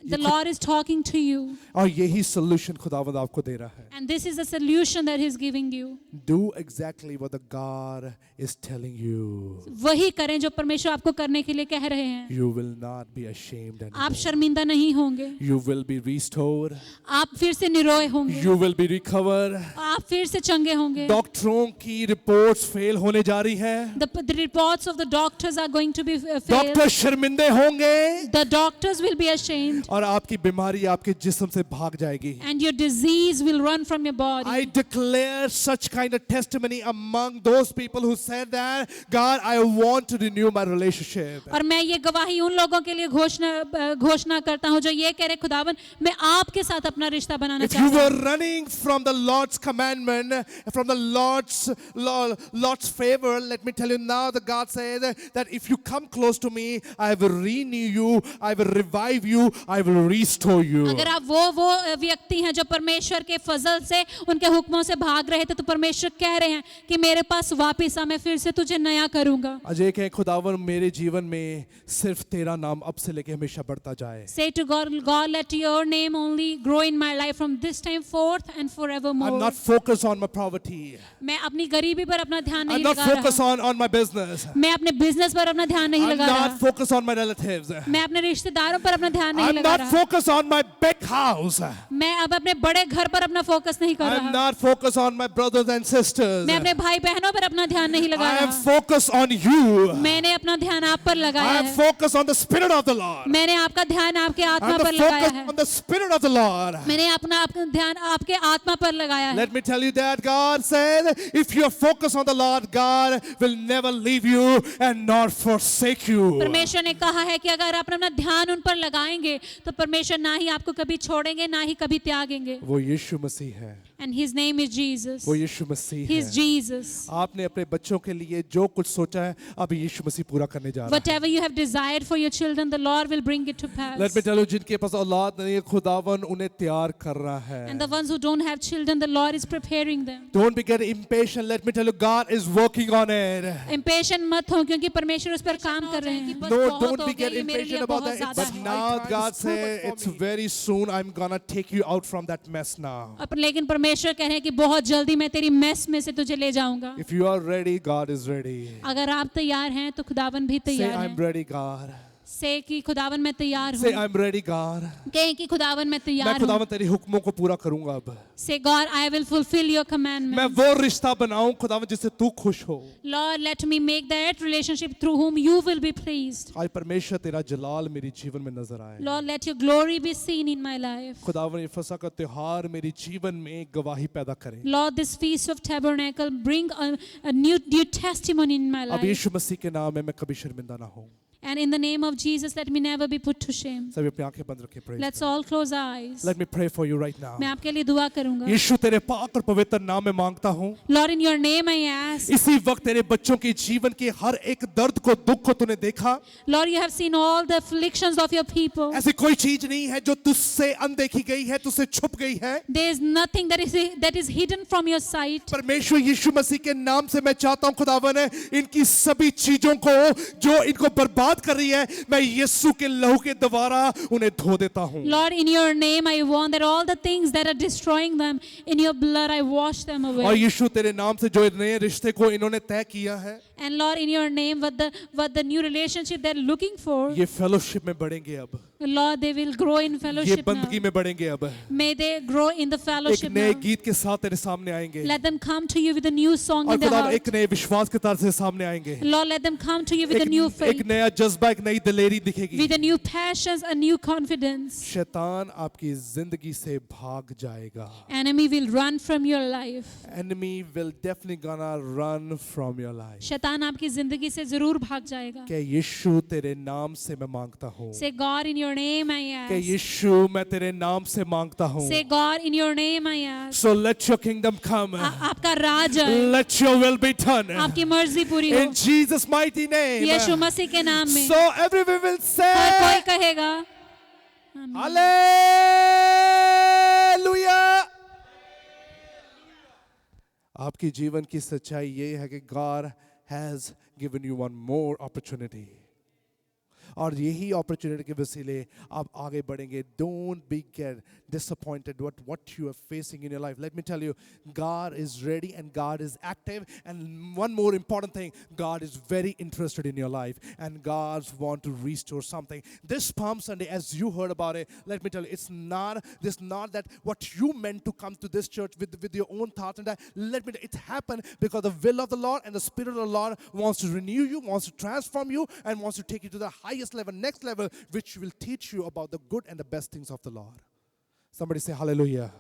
The Lord is talking to you, और यही सॉल्यूशन खुदावंद आपको दे रहा है. and this is the solution that He's giving you. Do exactly what the God is telling you. वही करें जो परमेश्वर आपको करने के लिए कह रहे हैं. You will not be ashamed आप anymore. शर्मिंदा नहीं होंगे. You will be restored. आप फिर से निरोए होंगे. You will be recovered. आप फिर से चंगे होंगे. डॉक्टरों की रिपोर्ट्स फेल होने जा रही है. The reports of the doctors are going to be failed. Doctor शर्मिंदे होंगे. The doctors will be ashamed, और आपकी बीमारी आपके जिस्म से भाग जाएगी. and your disease will run from your body. I declare such kind of testimony among those people who said that, God, I want to renew my relationship. और मैं ये गवाही उन लोगों के लिए घोषणा करता हूँ जो ये कह रहे, खुदावन, मैं आपके साथ अपना रिश्ता बनाना If you चाहता were हूँ. running from the Lord's commandment, from the Lord's favor, let me tell you now, the God says that if you come close to me, I will renew you, I will revive you, I will restore you. अगर आप वो व्यक्ति हैं जो परमेश्वर के फजल से उनके हुक्मों से भाग रहे थे, तो परमेश्वर कह रहे हैं कि मेरे पास वापस आ, मैं फिर से तुझे नया करूंगा. अजय कहे खुदावन मेरे जीवन में सिर्फ तेरा नाम अब से लेके हमेशा बढ़ता जाए. Say to God, God, let your name only grow in my life from this time forth and I'm forevermore. not focused on my poverty. मैं अपनी गरीबी पर अपना ध्यान I'm नहीं not लगा focused रहा. on my business. मैं अपने बिजनेस पर अपना ध्यान नहीं I'm लगा रहा. not focused on my relatives. मैं अपने रिश्तेदारों पर अपना ध्यान नहीं I'm लगा not रहा. focused on my big house. मैं अब अपने बड़े घर पर अपना फोकस नहीं कर I'm रहा. not focused on my brothers and sisters. मैं अपने भाई बहनों पर अपना ध्यान नहीं लगा I am रहा. focused on you. मैंने अपना ध्यान आप पर I लगाया am है. focused on the Spirit of the Lord. मैंने आपका ध्यान आपके आत्मा I'm पर लगाया focused है. on the Spirit of the Lord. मैंने अपना आपका ध्यान आपके आत्मा पर लगाया है. Let me tell you that God said, if you are focused on the Lord, God will never leave you and not forsake you. परमेश्वर ने कहा है कि अगर आप अपना ध्यान उन पर लगाएंगे तो परमेश्वर ना ही आपको कभी छोड़ेंगे ना ही कभी त्यागेंगे. वो यीशु मसीह है. And his name is Jesus. वो यीशु मसीह He is है. Jesus. आपने अपने बच्चों के लिए जो कुछ सोचा है अब यीशु मसीह पूरा करने जा रहा है. Whatever you have desired for your children, the Lord will bring it to pass. Let me tell you, जिनके पास औलाद नहीं है खुदावन उन्हें तैयार कर रहा है. And the ones who don't have children, the Lord is preparing them. Don't be getting impatient. Let me tell you, God is working on it. Impatient मत हो क्योंकि परमेश्वर उस पर काम कर रहे हैं. No, don't be getting impatient about that. But now God said, it's very soon I'm gonna take you out from that mess now. लेकिन परमेश्वर कह रहे हैं कि बहुत जल्दी मैं तेरी मेस में से तुझे ले जाऊंगा. If you are ready, God is ready. अगर आप तैयार हैं तो खुदावन भी Say, तैयार I'm है. ready, God. से कि खुदावन मैं तैयार Say, हूँ. I'm ready, God. कहें कि खुदावन मैं मैं तैयार हूँ. खुदावन तेरी हुक्मों को पूरा करूंगा अब. Say, God, I will fulfill your मैं commandments. वो रिश्ता बनाऊं खुदावन जिससे तू खुश हो. Lord, let me make that relationship through whom you will be pleased. आज परमेश्वर तेरा जलाल मेरे जीवन में नजर आए. Lord, let your glory be seen in my life. खुदावन ये फसह का त्योहार मेरे जीवन में गवाही पैदा करे. Lord, this feast of tabernacle bring a new testimony in my अब life. यीशु मसीह के नाम में मैं कभी शर्मिंदा ना हूं. And in the name of Jesus, let me never be put to shame. सभी अपनी आंखें बंद रखें. Praise Let's God. all close our eyes. Let me pray for you right now. मैं आपके लिए दुआ करूंगा. यीशु तेरे पाक और पवित्र नाम में मांगता हूँ. Lord, in your name I ask. इसी वक्त तेरे बच्चों के जीवन के हर एक दर्द को दुख को तूने देखा. Lord, you have seen all the afflictions of your people. ऐसी कोई चीज नहीं है जो तुझसे अनदेखी गई है, तुझसे छुप गई है. There is nothing that is hidden from your sight. परमेश्वर यीशु मसीह के नाम से मैं चाहता हूँ खुदावन है इनकी सभी चीजों को जो इनको बर्बाद कर रही है मैं यीशु के लहू के द्वारा उन्हें धो देता हूँ. Lord, in your name I want that all the things that are destroying them, in your blood I wash them और away. यीशु तेरे नाम से जो नए रिश्ते को इन्होंने तय किया है And Lord, in your name, what the new relationship they're looking for, ये फेलोशिप में बढ़ेंगे. अब Lord, they will grow in ये fellowship now. बंदगी में बढ़ेंगे. अब May they grow in the एक fellowship नए now. गीत के साथ तेरे सामने आएंगे Let them come to you with a new song और in their खुदा heart. एक नए विश्वास के तरह से सामने आएंगे. Lord, let them come to you with a new एक faith, नया जज्बा, एक नई दिलेरी दिखेगी. with a new passions, a new confidence. शैतान आपकी जिंदगी से भाग जाएगा. Enemy will run from your life. Enemy will definitely gonna run from your life. शैतान आपकी जिंदगी से जरूर भाग जाएगा. कि यीशु तेरे नाम से मैं मांगता हूँ. Say, God, in your name I कि ask. यीशु मैं तेरे नाम से मांगता हूँ. Say, God, in your name I ask. So let your kingdom come. आपका राज आए, Let your will be done. आपकी मर्जी पूरी हो. In Jesus' mighty name. यीशु मसीह के नाम में. So everyone will हर कोई say, कहेगा Hallelujah. आपकी जीवन की सच्चाई ये है कि God has given you one more opportunity. और यही अपॉर्चुनिटी के वसीले आप आगे बढ़ेंगे. Don't be get disappointed what you are facing in your life. Let me tell you, God is ready and God is active. And one more important thing, God is very interested in your life and God wants to restore something. This Palm Sunday, as you heard about it, let me tell you, it's not that what you meant to come to this church with your own thoughts and that. Let me tell you, it happened because the will of the Lord and the Spirit of the Lord wants to renew you, wants to transform you, and wants to take you to the highest level, next level, which will teach you about the good and the best things of the Lord. Somebody say hallelujah.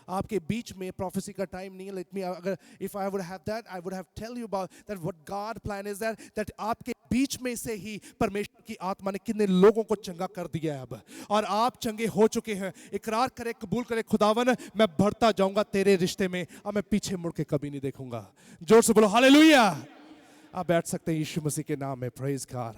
आपके बीच में prophecy का time नहीं है. Let me, अगर if I would have that, I would have tell you about that what God plan is that आपके बीच में से ही परमेश्वर की आत्मा ने कितने लोगों को चंगा कर दिया है अब, और आप चंगे हो चुके हैं. इकरार करें, कबूल करें, खुदावन मैं बढ़ता जाऊंगा तेरे रिश्ते में, अब मैं पीछे मुड़ के कभी नहीं देखूंगा. जोर से बोलो हालेलुया. आप बैठ सकते हैं यीशु मसीह के नाम में. Praise God.